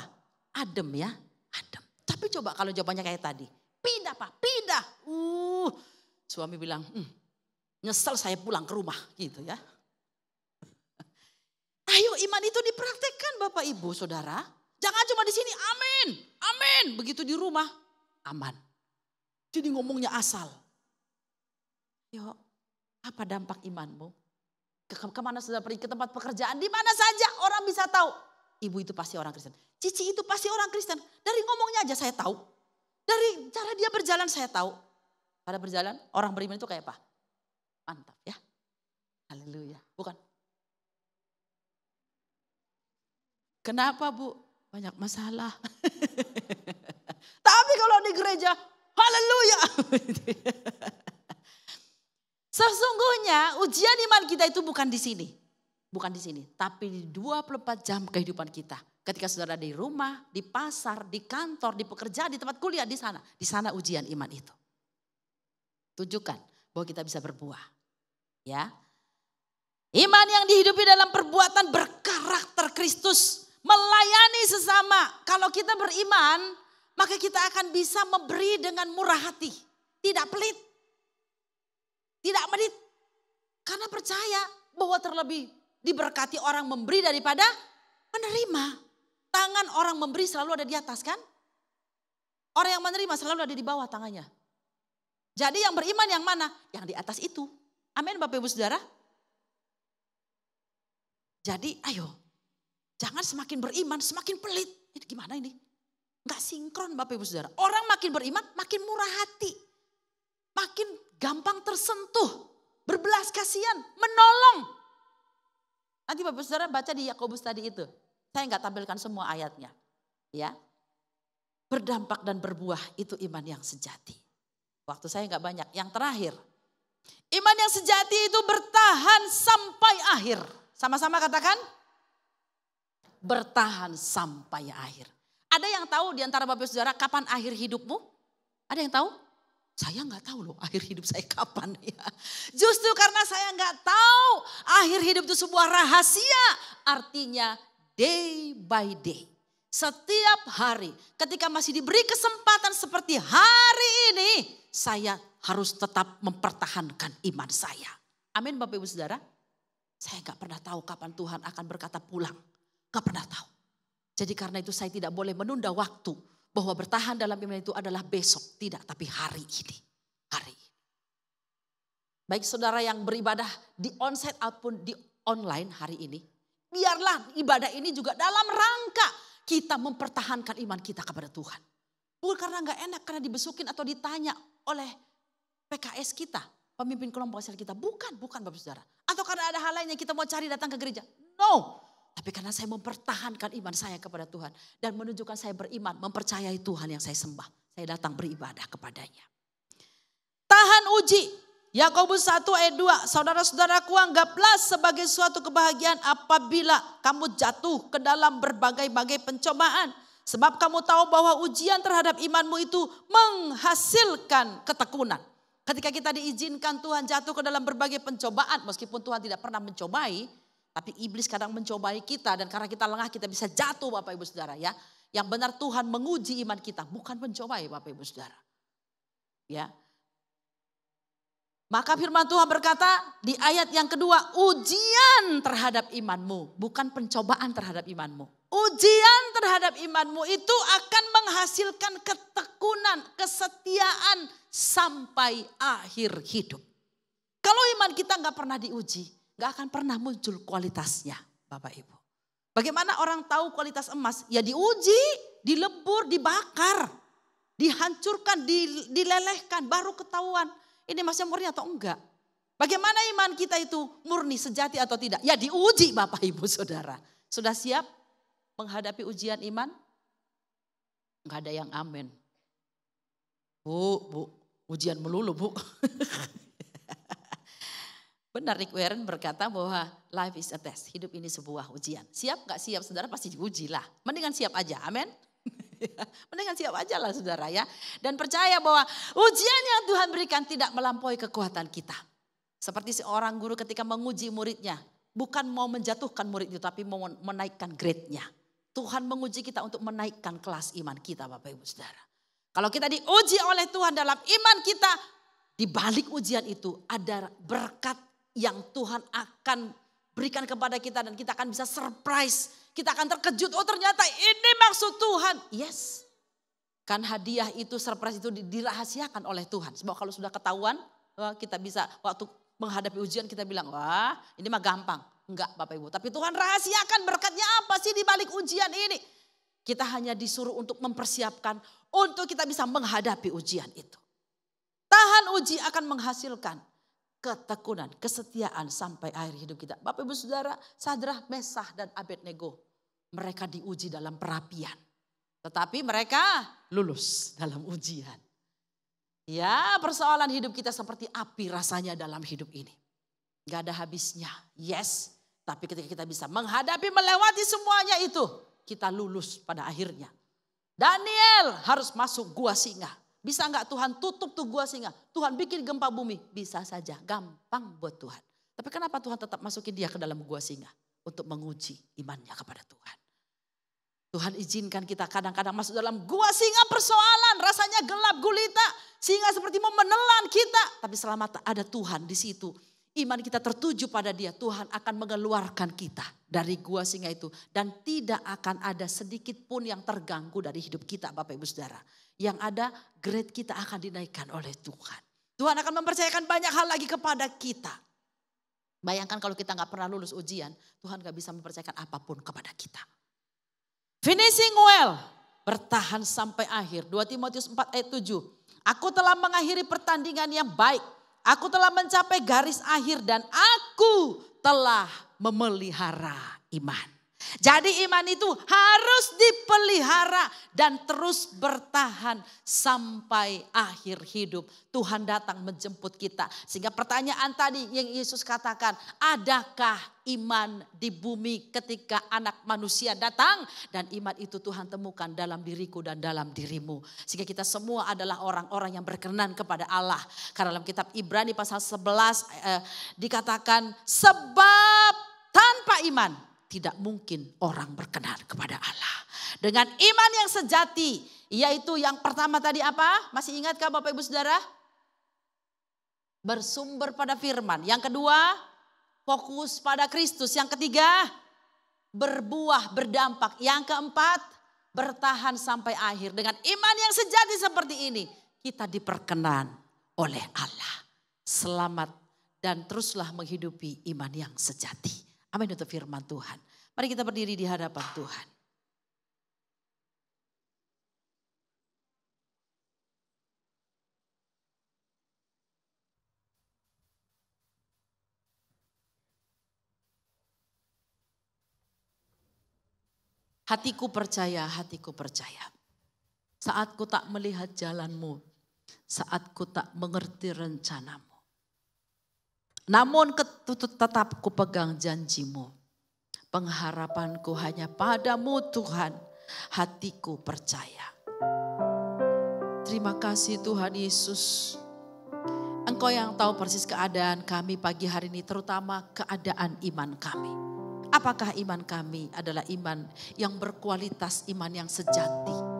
Adem ya, adem. Tapi coba kalau jawabannya kayak tadi. Pindah Pak, pindah. Suami bilang, nyesel saya pulang ke rumah gitu ya. Ayo iman itu dipraktekkan Bapak Ibu Saudara. Jangan cuma di sini amin. Begitu di rumah aman. Jadi ngomongnya asal. Yuk, apa dampak imanmu? Kemana sudah pergi ke tempat pekerjaan, di mana saja orang bisa tahu. Ibu itu pasti orang Kristen. Cici itu pasti orang Kristen. Dari ngomongnya aja saya tahu. Dari cara dia berjalan saya tahu. Pada berjalan orang beriman itu kayak apa? Mantap ya. Haleluya. Bukan. Kenapa Bu? Banyak masalah. Tapi kalau di gereja, haleluya. Sesungguhnya ujian iman kita itu bukan di sini. Bukan di sini. Tapi di 24 jam kehidupan kita. Ketika saudara di rumah, di pasar, di kantor, di pekerjaan, di tempat kuliah, di sana. Di sana ujian iman itu. Tunjukkan bahwa kita bisa berbuah. Ya. Iman yang dihidupi dalam perbuatan berkarakter Kristus. Melayani sesama. Kalau kita beriman, maka kita akan bisa memberi dengan murah hati. Tidak pelit. Tidak medit. Karena percaya bahwa terlebih diberkati orang memberi daripada menerima. Tangan orang memberi selalu ada di atas kan? Orang yang menerima selalu ada di bawah tangannya. Jadi yang beriman yang mana? Yang di atas itu. Amin Bapak Ibu Saudara. Jadi ayo, jangan semakin beriman, semakin pelit. Ini gimana ini? Enggak sinkron Bapak Ibu Saudara. Orang makin beriman, makin murah hati. Makin gampang tersentuh, berbelas kasihan, menolong. Nanti Bapak Ibu Saudara baca di Yakobus tadi itu. Saya enggak tampilkan semua ayatnya. Ya, berdampak dan berbuah itu iman yang sejati. Waktu saya enggak banyak. Yang terakhir, iman yang sejati itu bertahan sampai akhir. Sama-sama katakan, bertahan sampai akhir. Ada yang tahu di antara Bapak Saudara kapan akhir hidupmu? Ada yang tahu? Saya enggak tahu loh akhir hidup saya kapan ya. Justru karena saya enggak tahu akhir hidup itu sebuah rahasia. Artinya day by day. Setiap hari ketika masih diberi kesempatan seperti hari ini. Saya harus tetap mempertahankan iman saya. Amin Bapak Ibu Saudara. Saya enggak pernah tahu kapan Tuhan akan berkata pulang. Enggak pernah tahu. Jadi karena itu saya tidak boleh menunda waktu. Bahwa bertahan dalam iman itu adalah besok. Tidak, tapi hari ini. Hari ini. Baik saudara yang beribadah di onsite ataupun di online hari ini. Biarlah ibadah ini juga dalam rangka kita mempertahankan iman kita kepada Tuhan. Bukan karena gak enak, karena dibesukin atau ditanya oleh PKS kita. Pemimpin kelompok sel kita. Bukan Bapak Saudara. Atau karena ada hal lain yang kita mau cari datang ke gereja. No. Tapi karena saya mempertahankan iman saya kepada Tuhan. Dan menunjukkan saya beriman, mempercayai Tuhan yang saya sembah. Saya datang beribadah kepadanya. Tahan uji. Yakobus 1 ayat 2. Saudara-saudaraku, anggaplah sebagai suatu kebahagiaan apabila kamu jatuh ke dalam berbagai-bagai pencobaan. Sebab kamu tahu bahwa ujian terhadap imanmu itu menghasilkan ketekunan. Ketika kita diizinkan Tuhan jatuh ke dalam berbagai pencobaan. Meskipun Tuhan tidak pernah mencobai. Tapi iblis kadang mencobai kita dan karena kita lengah kita bisa jatuh Bapak Ibu Saudara ya. Yang benar Tuhan menguji iman kita bukan mencobai Bapak Ibu Saudara. Ya. Maka firman Tuhan berkata di ayat yang kedua, ujian terhadap imanmu, bukan pencobaan terhadap imanmu. Ujian terhadap imanmu itu akan menghasilkan ketekunan, kesetiaan sampai akhir hidup. Kalau iman kita nggak pernah diuji, nggak akan pernah muncul kualitasnya, Bapak Ibu. Bagaimana orang tahu kualitas emas? Ya diuji, dilebur, dibakar, dihancurkan, dilelehkan, baru ketahuan. Ini emasnya murni atau enggak? Bagaimana iman kita itu murni, sejati atau tidak? Ya diuji Bapak Ibu Saudara. Sudah siap menghadapi ujian iman? Enggak ada yang amin. Bu, ujian melulu Bu. Benar Rick Warren berkata bahwa life is a test. Hidup ini sebuah ujian. Siap gak siap saudara pasti diuji lah. Mendingan siap aja, amin. Mendingan siap aja lah saudara ya. Dan percaya bahwa ujian yang Tuhan berikan tidak melampaui kekuatan kita. Seperti seorang guru ketika menguji muridnya. Bukan mau menjatuhkan murid itu tapi mau menaikkan grade-nya. Tuhan menguji kita untuk menaikkan kelas iman kita Bapak Ibu Saudara. Kalau kita diuji oleh Tuhan dalam iman kita. Di balik ujian itu ada berkat yang Tuhan akan berikan kepada kita. Dan kita akan bisa surprise. Kita akan terkejut, oh ternyata ini maksud Tuhan. Yes. Kan hadiah itu, surprise itu dirahasiakan oleh Tuhan. Sebab kalau sudah ketahuan, kita bisa waktu menghadapi ujian kita bilang, wah ini mah gampang. Enggak Bapak Ibu, tapi Tuhan rahasiakan berkatnya apa sih di balik ujian ini. Kita hanya disuruh untuk mempersiapkan, untuk kita bisa menghadapi ujian itu. Tahan uji akan menghasilkan ketekunan, kesetiaan sampai akhir hidup kita. Bapak Ibu Saudara, Sadrah, Mesah dan Abednego. Mereka diuji dalam perapian. Tetapi mereka lulus dalam ujian. Ya persoalan hidup kita seperti api rasanya dalam hidup ini. Gak ada habisnya, yes. Tapi ketika kita bisa menghadapi, melewati semuanya itu. Kita lulus pada akhirnya. Daniel harus masuk gua singa. Bisa enggak Tuhan tutup tuh gua singa? Tuhan bikin gempa bumi? Bisa saja, gampang buat Tuhan. Tapi kenapa Tuhan tetap masukin dia ke dalam gua singa? Untuk menguji imannya kepada Tuhan. Tuhan izinkan kita kadang-kadang masuk dalam gua singa persoalan. Rasanya gelap gulita. Singa seperti mau menelan kita. Tapi selama ada Tuhan di situ. Iman kita tertuju pada dia. Tuhan akan mengeluarkan kita dari gua singa itu. Dan tidak akan ada sedikit pun yang terganggu dari hidup kita Bapak Ibu Saudara. Yang ada grade kita akan dinaikkan oleh Tuhan. Tuhan akan mempercayakan banyak hal lagi kepada kita. Bayangkan kalau kita gak pernah lulus ujian, Tuhan gak bisa mempercayakan apapun kepada kita. Finishing well, bertahan sampai akhir. 2 Timotius 4 ayat 7. Aku telah mengakhiri pertandingan yang baik. Aku telah mencapai garis akhir dan aku telah memelihara iman. Jadi iman itu harus dipelihara dan terus bertahan sampai akhir hidup. Tuhan datang menjemput kita. Sehingga pertanyaan tadi yang Yesus katakan, adakah iman di bumi ketika anak manusia datang? Dan iman itu Tuhan temukan dalam diriku dan dalam dirimu. Sehingga kita semua adalah orang-orang yang berkenan kepada Allah. Karena dalam kitab Ibrani pasal 11 dikatakan, sebab tanpa iman tidak mungkin orang berkenan kepada Allah. Dengan iman yang sejati, yaitu yang pertama tadi apa? Masih ingatkah Bapak Ibu Saudara? Bersumber pada firman. Yang kedua, fokus pada Kristus. Yang ketiga, berbuah, berdampak. Yang keempat, bertahan sampai akhir. Dengan iman yang sejati seperti ini, kita diperkenan oleh Allah. Selamat dan teruslah menghidupi iman yang sejati. Amin untuk firman Tuhan. Mari kita berdiri di hadapan Tuhan. Hatiku percaya, hatiku percaya. Saat ku tak melihat jalanmu, saat ku tak mengerti rencanamu. Namun tetap ku pegang janjimu. Pengharapanku hanya padamu Tuhan. Hatiku percaya. Terima kasih Tuhan Yesus. Engkau yang tahu persis keadaan kami pagi hari ini. Terutama keadaan iman kami. Apakah iman kami adalah iman yang berkualitas, iman yang sejati.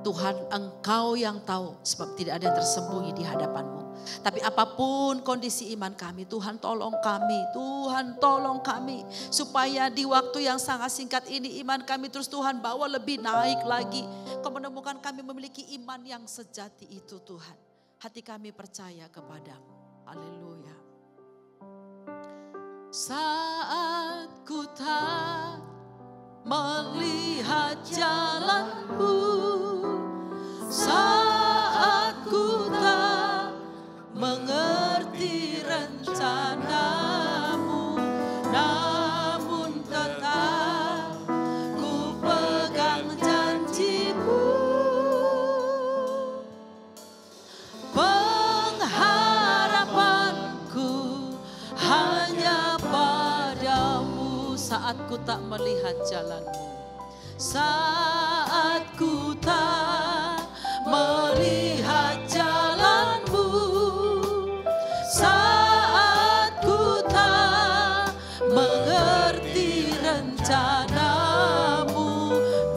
Tuhan Engkau yang tahu sebab tidak ada yang tersembunyi di hadapan-Mu. Tapi apapun kondisi iman kami, Tuhan tolong kami, Tuhan tolong kami. Supaya di waktu yang sangat singkat ini iman kami terus Tuhan bawa lebih naik lagi. Kau menemukan kami memiliki iman yang sejati itu Tuhan. Hati kami percaya kepadamu. Haleluya. Saat ku tak melihat jalanku, saat ku tak mengerti rencanamu, namun tetap ku pegang janjimu. Pengharapanku hanya padamu saat ku tak melihat jalanmu, saat ku tak melihat jalanmu, saat ku tak mengerti rencanamu,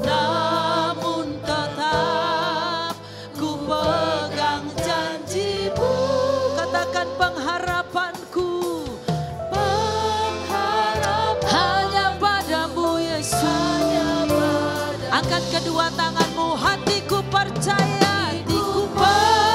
namun tetap ku pegang janjimu. Katakan pengharapanku, pengharapan hanya padamu Yesus. Angkat kedua tanganmu, hatiku percaya, hatiku percaya.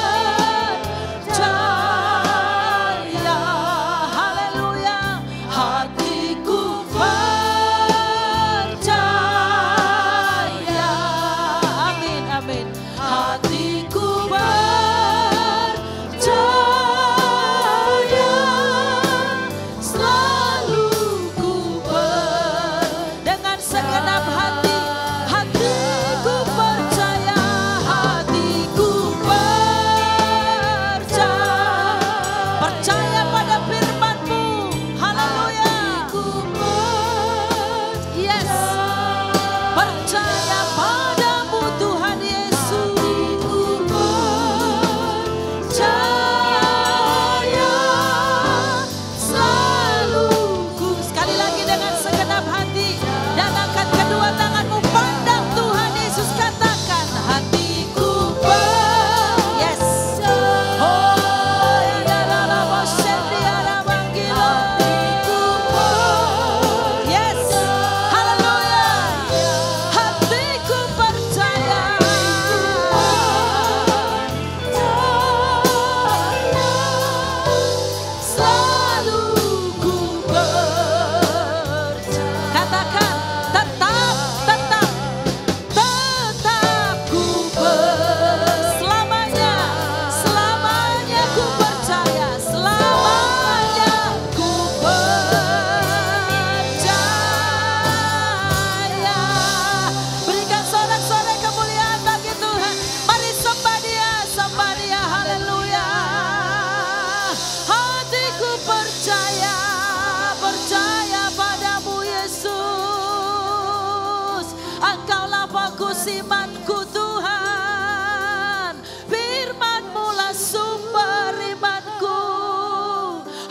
imanku Tuhan. Firman-Mu lah sumber imanku.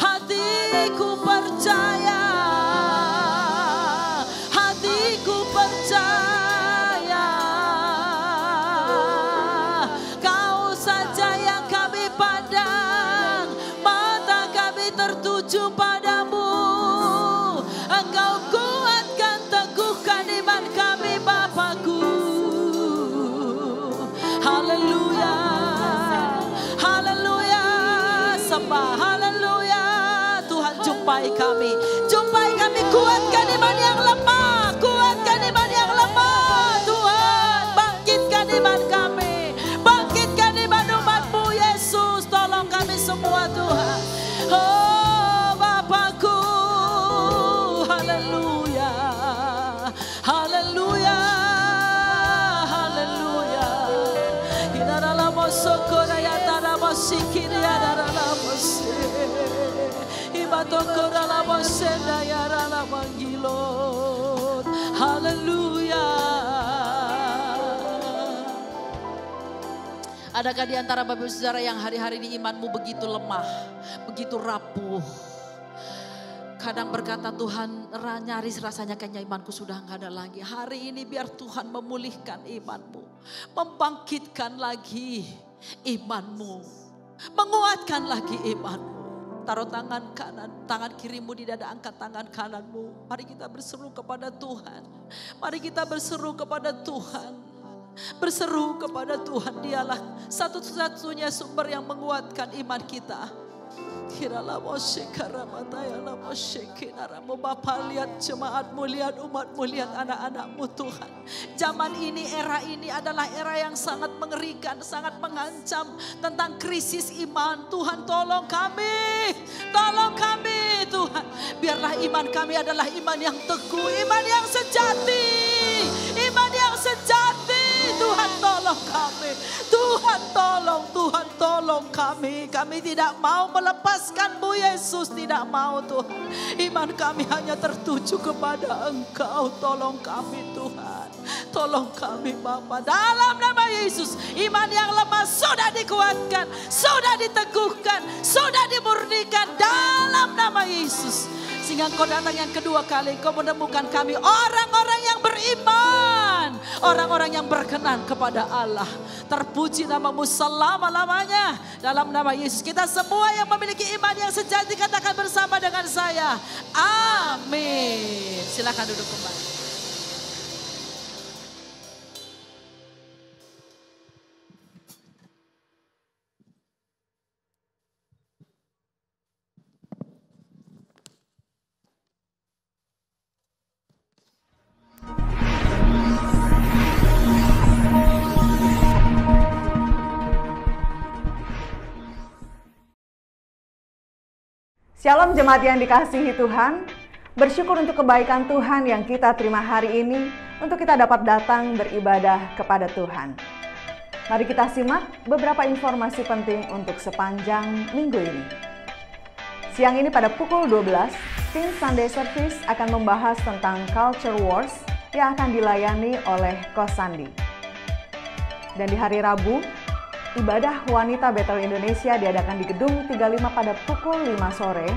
Hatiku percaya, hatiku percaya. Kau saja yang kami pandang, mata kami tertuju padamu. Engkau kuatkan, teguhkan iman kami Bapakku. Haleluya, haleluya, sembah, haleluya. Tuhan jumpai kami, kuatkan iman yang lemah, kuatkan iman yang lemah. Tuhan bangkitkan iman kami, bangkitkan iman umat-Mu Yesus. Tolong kami semua Tuhan. Oh Bapakku, haleluya, haleluya, haleluya. Idaralamo sokora ya taramo sikiri ya daralamo se. Ibatokora lamo senda ya ralamo gilot. Haleluya. Adakah di antara Bapak Ibu Saudara yang hari-hari ini imanmu begitu lemah, begitu rapuh? Kadang berkata Tuhan, nyaris rasanya kayaknya imanku sudah enggak ada lagi. Hari ini biar Tuhan memulihkan imanmu, membangkitkan lagi imanmu, menguatkan lagi imanmu. Taruh tangan kanan, tangan kirimu di dada, angkat tangan kananmu. Mari kita berseru kepada Tuhan. Mari kita berseru kepada Tuhan. Berseru kepada Tuhan, Dialah satu-satunya sumber yang menguatkan iman kita. Bapa, lihat jemaat-Mu, lihat umat-Mu, lihat anak-anak-Mu Tuhan. Zaman ini, era ini adalah era yang sangat mengerikan, sangat mengancam tentang krisis iman. Tuhan tolong kami Tuhan. Biarlah iman kami adalah iman yang teguh, iman yang sejati, iman yang sejati. Tuhan tolong kami, Tuhan tolong kami. Kami tidak mau melepaskan-Mu Yesus, tidak mau Tuhan. Iman kami hanya tertuju kepada Engkau. Tolong kami Tuhan, tolong kami Bapa. Dalam nama Yesus, iman yang lemah sudah dikuatkan, sudah diteguhkan, sudah dimurnikan dalam nama Yesus. Sehingga Engkau datang yang kedua kali, Engkau menemukan kami orang-orang yang beriman, orang-orang yang berkenan kepada Allah. Terpuji nama-Mu selama-lamanya. Dalam nama Yesus, kita semua yang memiliki iman yang sejati katakan bersama dengan saya, amin. Silakan duduk kembali. Shalom jemaat yang dikasihi Tuhan, bersyukur untuk kebaikan Tuhan yang kita terima hari ini untuk kita dapat datang beribadah kepada Tuhan. Mari kita simak beberapa informasi penting untuk sepanjang minggu ini. Siang ini pada pukul 12, tim Sunday Service akan membahas tentang Culture Wars yang akan dilayani oleh Coach Sandi. Dan di hari Rabu, ibadah wanita Betel Indonesia diadakan di Gedung 35 pada pukul 5 sore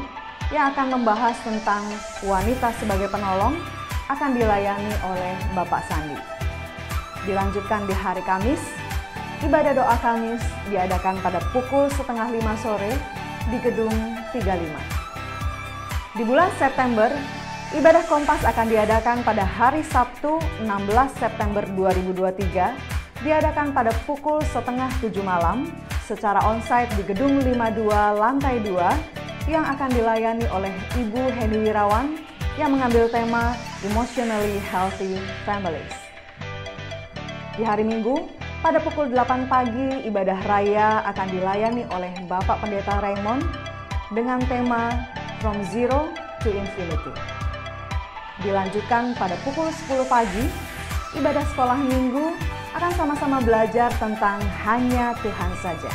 yang akan membahas tentang wanita sebagai penolong akan dilayani oleh Bapak Sandi. Dilanjutkan di hari Kamis, ibadah doa Kamis diadakan pada pukul 4:30 sore di Gedung 35. Di bulan September, ibadah Kompas akan diadakan pada hari Sabtu 16 September 2023 diadakan pada pukul 6:30 malam secara onsite di Gedung 52 lantai 2 yang akan dilayani oleh Ibu Heni Wirawan yang mengambil tema Emotionally Healthy Families. Di hari Minggu, pada pukul 8 pagi ibadah raya akan dilayani oleh Bapak Pendeta Raymond dengan tema From Zero to Infinity. Dilanjutkan pada pukul 10 pagi, ibadah sekolah minggu akan sama-sama belajar tentang hanya Tuhan saja.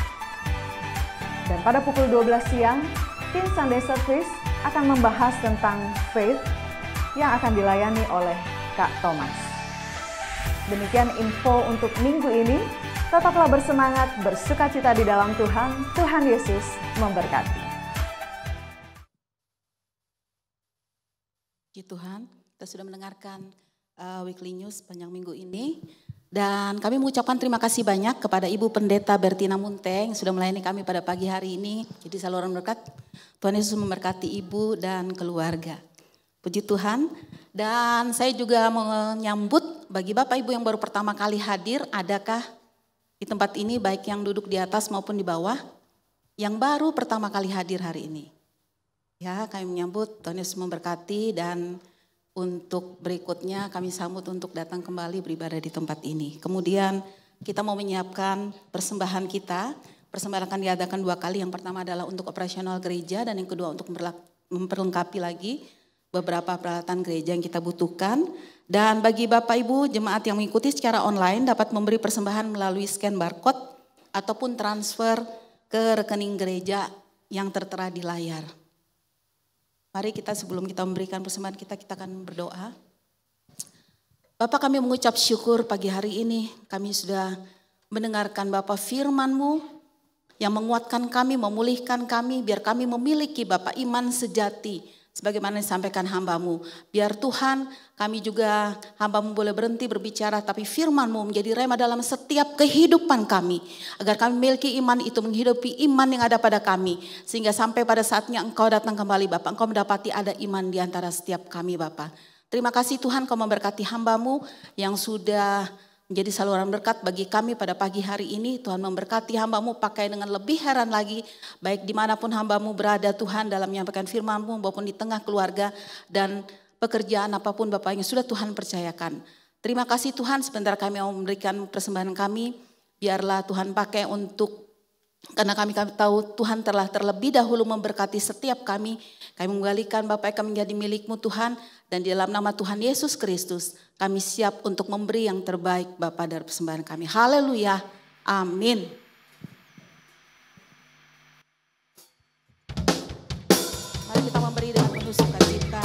Dan pada pukul 12 siang, tim Sunday Service akan membahas tentang faith yang akan dilayani oleh Kak Thomas. Demikian info untuk minggu ini. Tetaplah bersemangat, bersukacita di dalam Tuhan. Tuhan Yesus memberkati. Puji Tuhan, kita sudah mendengarkan Weekly News panjang minggu ini. Dan kami mengucapkan terima kasih banyak kepada Ibu Pendeta Bertina Munteng yang sudah melayani kami pada pagi hari ini. Jadi saluran berkat, Tuhan Yesus memberkati Ibu dan keluarga. Puji Tuhan. Dan saya juga menyambut bagi Bapak Ibu yang baru pertama kali hadir, adakah di tempat ini baik yang duduk di atas maupun di bawah yang baru pertama kali hadir hari ini. Ya, kami menyambut, Tuhan Yesus memberkati, dan untuk berikutnya kami sambut untuk datang kembali beribadah di tempat ini. Kemudian kita mau menyiapkan persembahan kita. Persembahan akan diadakan 2 kali. Yang pertama adalah untuk operasional gereja dan yang kedua untuk memperlengkapi lagi beberapa peralatan gereja yang kita butuhkan. Dan bagi Bapak Ibu jemaat yang mengikuti secara online dapat memberi persembahan melalui scan barcode ataupun transfer ke rekening gereja yang tertera di layar. Mari kita sebelum kita memberikan persembahan kita akan berdoa. Bapak, kami mengucap syukur pagi hari ini. Kami sudah mendengarkan Bapak firman-Mu yang menguatkan kami, memulihkan kami. Biar kami memiliki Bapak iman sejati. Sebagaimana disampaikan hamba-Mu. Biar Tuhan kami juga hamba-Mu boleh berhenti berbicara. Tapi firman-Mu menjadi rema dalam setiap kehidupan kami. Agar kami memiliki iman itu menghidupi iman yang ada pada kami. Sehingga sampai pada saatnya Engkau datang kembali Bapak. Engkau mendapati ada iman di antara setiap kami Bapak. Terima kasih Tuhan Kau memberkati hamba-Mu yang sudah menjadi saluran berkat bagi kami pada pagi hari ini. Tuhan memberkati hamba-Mu pakai dengan lebih heran lagi. Baik dimanapun hamba-Mu berada Tuhan dalam menyampaikan firman-Mu maupun di tengah keluarga dan pekerjaan apapun Bapak yang sudah Tuhan percayakan. Terima kasih Tuhan, sebentar kami mau memberikan persembahan kami. Biarlah Tuhan pakai untuk, karena kami tahu Tuhan telah terlebih dahulu memberkati setiap kami. Kami menggalikan Bapak yang menjadi milik-Mu Tuhan. Dan di dalam nama Tuhan Yesus Kristus kami siap untuk memberi yang terbaik Bapak dari persembahan kami. Haleluya. Amin. Mari kita memberi dengan penuh sukacita.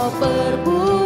Bersyukur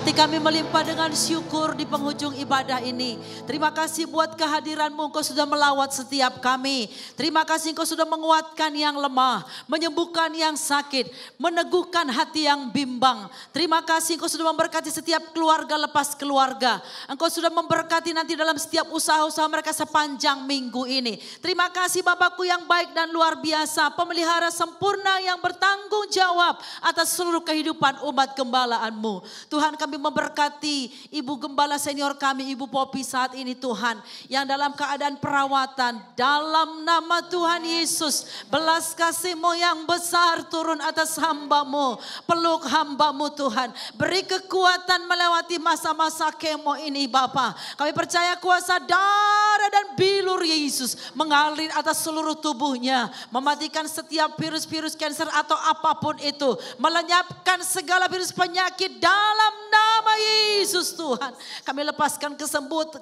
Hati kami melimpah dengan syukur di penghujung ibadah ini. Terima kasih buat kehadiran-Mu, Engkau sudah melawat setiap kami. Terima kasih Engkau sudah menguatkan yang lemah, menyembuhkan yang sakit, meneguhkan hati yang bimbang. Terima kasih Engkau sudah memberkati setiap keluarga lepas keluarga. Engkau sudah memberkati nanti dalam setiap usaha-usaha mereka sepanjang minggu ini. Terima kasih Bapakku yang baik dan luar biasa, pemelihara sempurna yang bertanggung jawab atas seluruh kehidupan umat gembala-Mu. Tuhan, kami memberkati Ibu Gembala senior kami, Ibu Popi saat ini Tuhan. Yang dalam keadaan perawatan, dalam nama Tuhan Yesus. Belas kasih-Mu yang besar turun atas hamba-Mu. Peluk hamba-Mu Tuhan. Beri kekuatan melewati masa-masa kemo ini Bapa. Kami percaya kuasa darah dan bilur Yesus mengalir atas seluruh tubuhnya. Mematikan setiap virus-virus kanker atau apapun itu. Melenyapkan segala virus penyakit dalam nama Yesus Tuhan. Kami lepaskan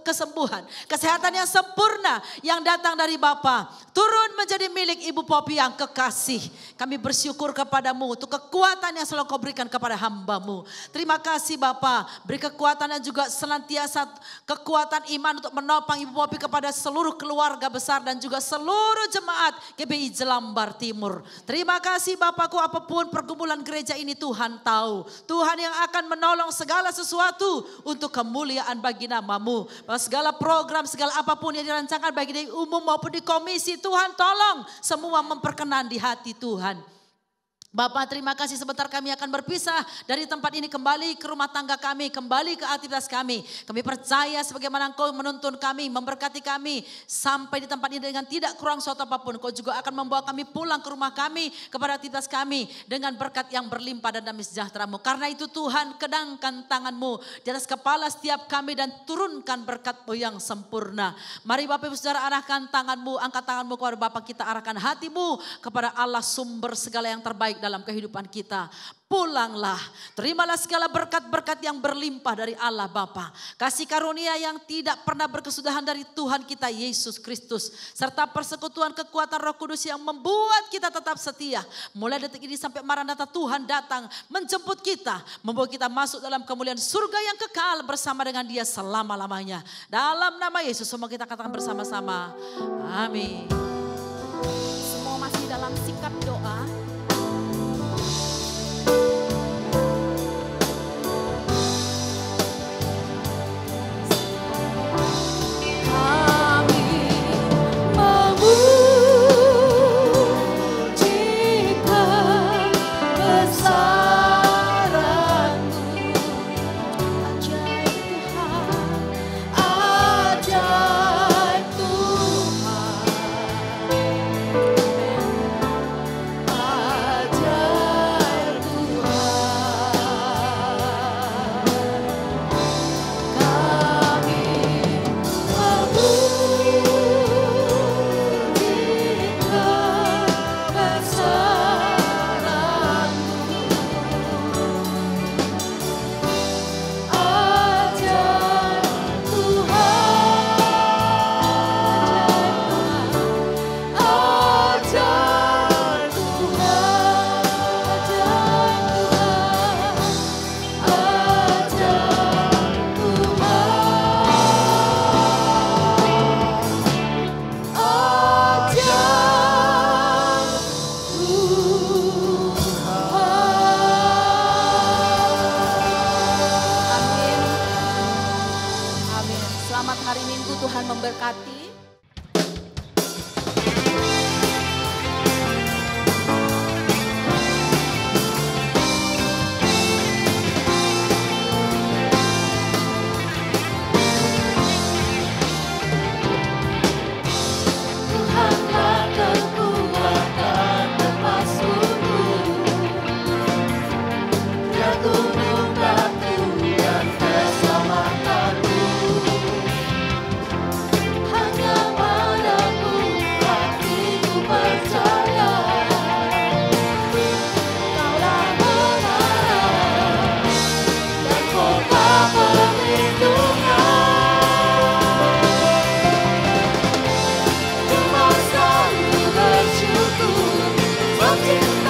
kesembuhan, kesehatan yang sempurna yang datang dari Bapa. Turun menjadi milik Ibu Popi yang kekasih. Kami bersyukur kepadamu untuk kekuatan yang selalu Kau berikan kepada hamba-Mu. Terima kasih Bapa. Beri kekuatan dan juga senantiasa kekuatan iman untuk menopang Ibu Popi kepada seluruh keluarga besar dan juga seluruh jemaat GBI Jelambar Timur. Terima kasih Bapakku, apapun pergumulan gereja ini Tuhan tahu. Tuhan yang akan menolong segala sesuatu untuk kemuliaan bagi nama-Mu. Bahwa segala program, segala apapun yang dirancangkan bagi di umum maupun di komisi, Tuhan tolong semua memperkenan di hati Tuhan. Bapak, terima kasih, sebentar kami akan berpisah dari tempat ini kembali ke rumah tangga kami, kembali ke aktivitas kami. Kami percaya sebagaimana Engkau menuntun kami, memberkati kami sampai di tempat ini dengan tidak kurang suatu apapun. Engkau juga akan membawa kami pulang ke rumah kami, kepada aktivitas kami dengan berkat yang berlimpah dan damai sejahtera-Mu. Karena itu Tuhan, kedangkan tangan-Mu di atas kepala setiap kami dan turunkan berkat-Mu yang sempurna. Mari Bapak Ibu Saudara, arahkan tangan-Mu, angkat tangan-Mu kepada Bapak, kita arahkan hati-Mu kepada Allah sumber segala yang terbaik dalam kehidupan kita. Pulanglah, terimalah segala berkat-berkat yang berlimpah dari Allah Bapa. Kasih karunia yang tidak pernah berkesudahan dari Tuhan kita Yesus Kristus. Serta persekutuan kekuatan Roh Kudus yang membuat kita tetap setia. Mulai detik ini sampai Maranatha Tuhan datang menjemput kita. Membawa kita masuk dalam kemuliaan surga yang kekal bersama dengan Dia selama-lamanya. Dalam nama Yesus semua kita katakan bersama-sama. Amin. Semua masih dalam sikap doa. Cinta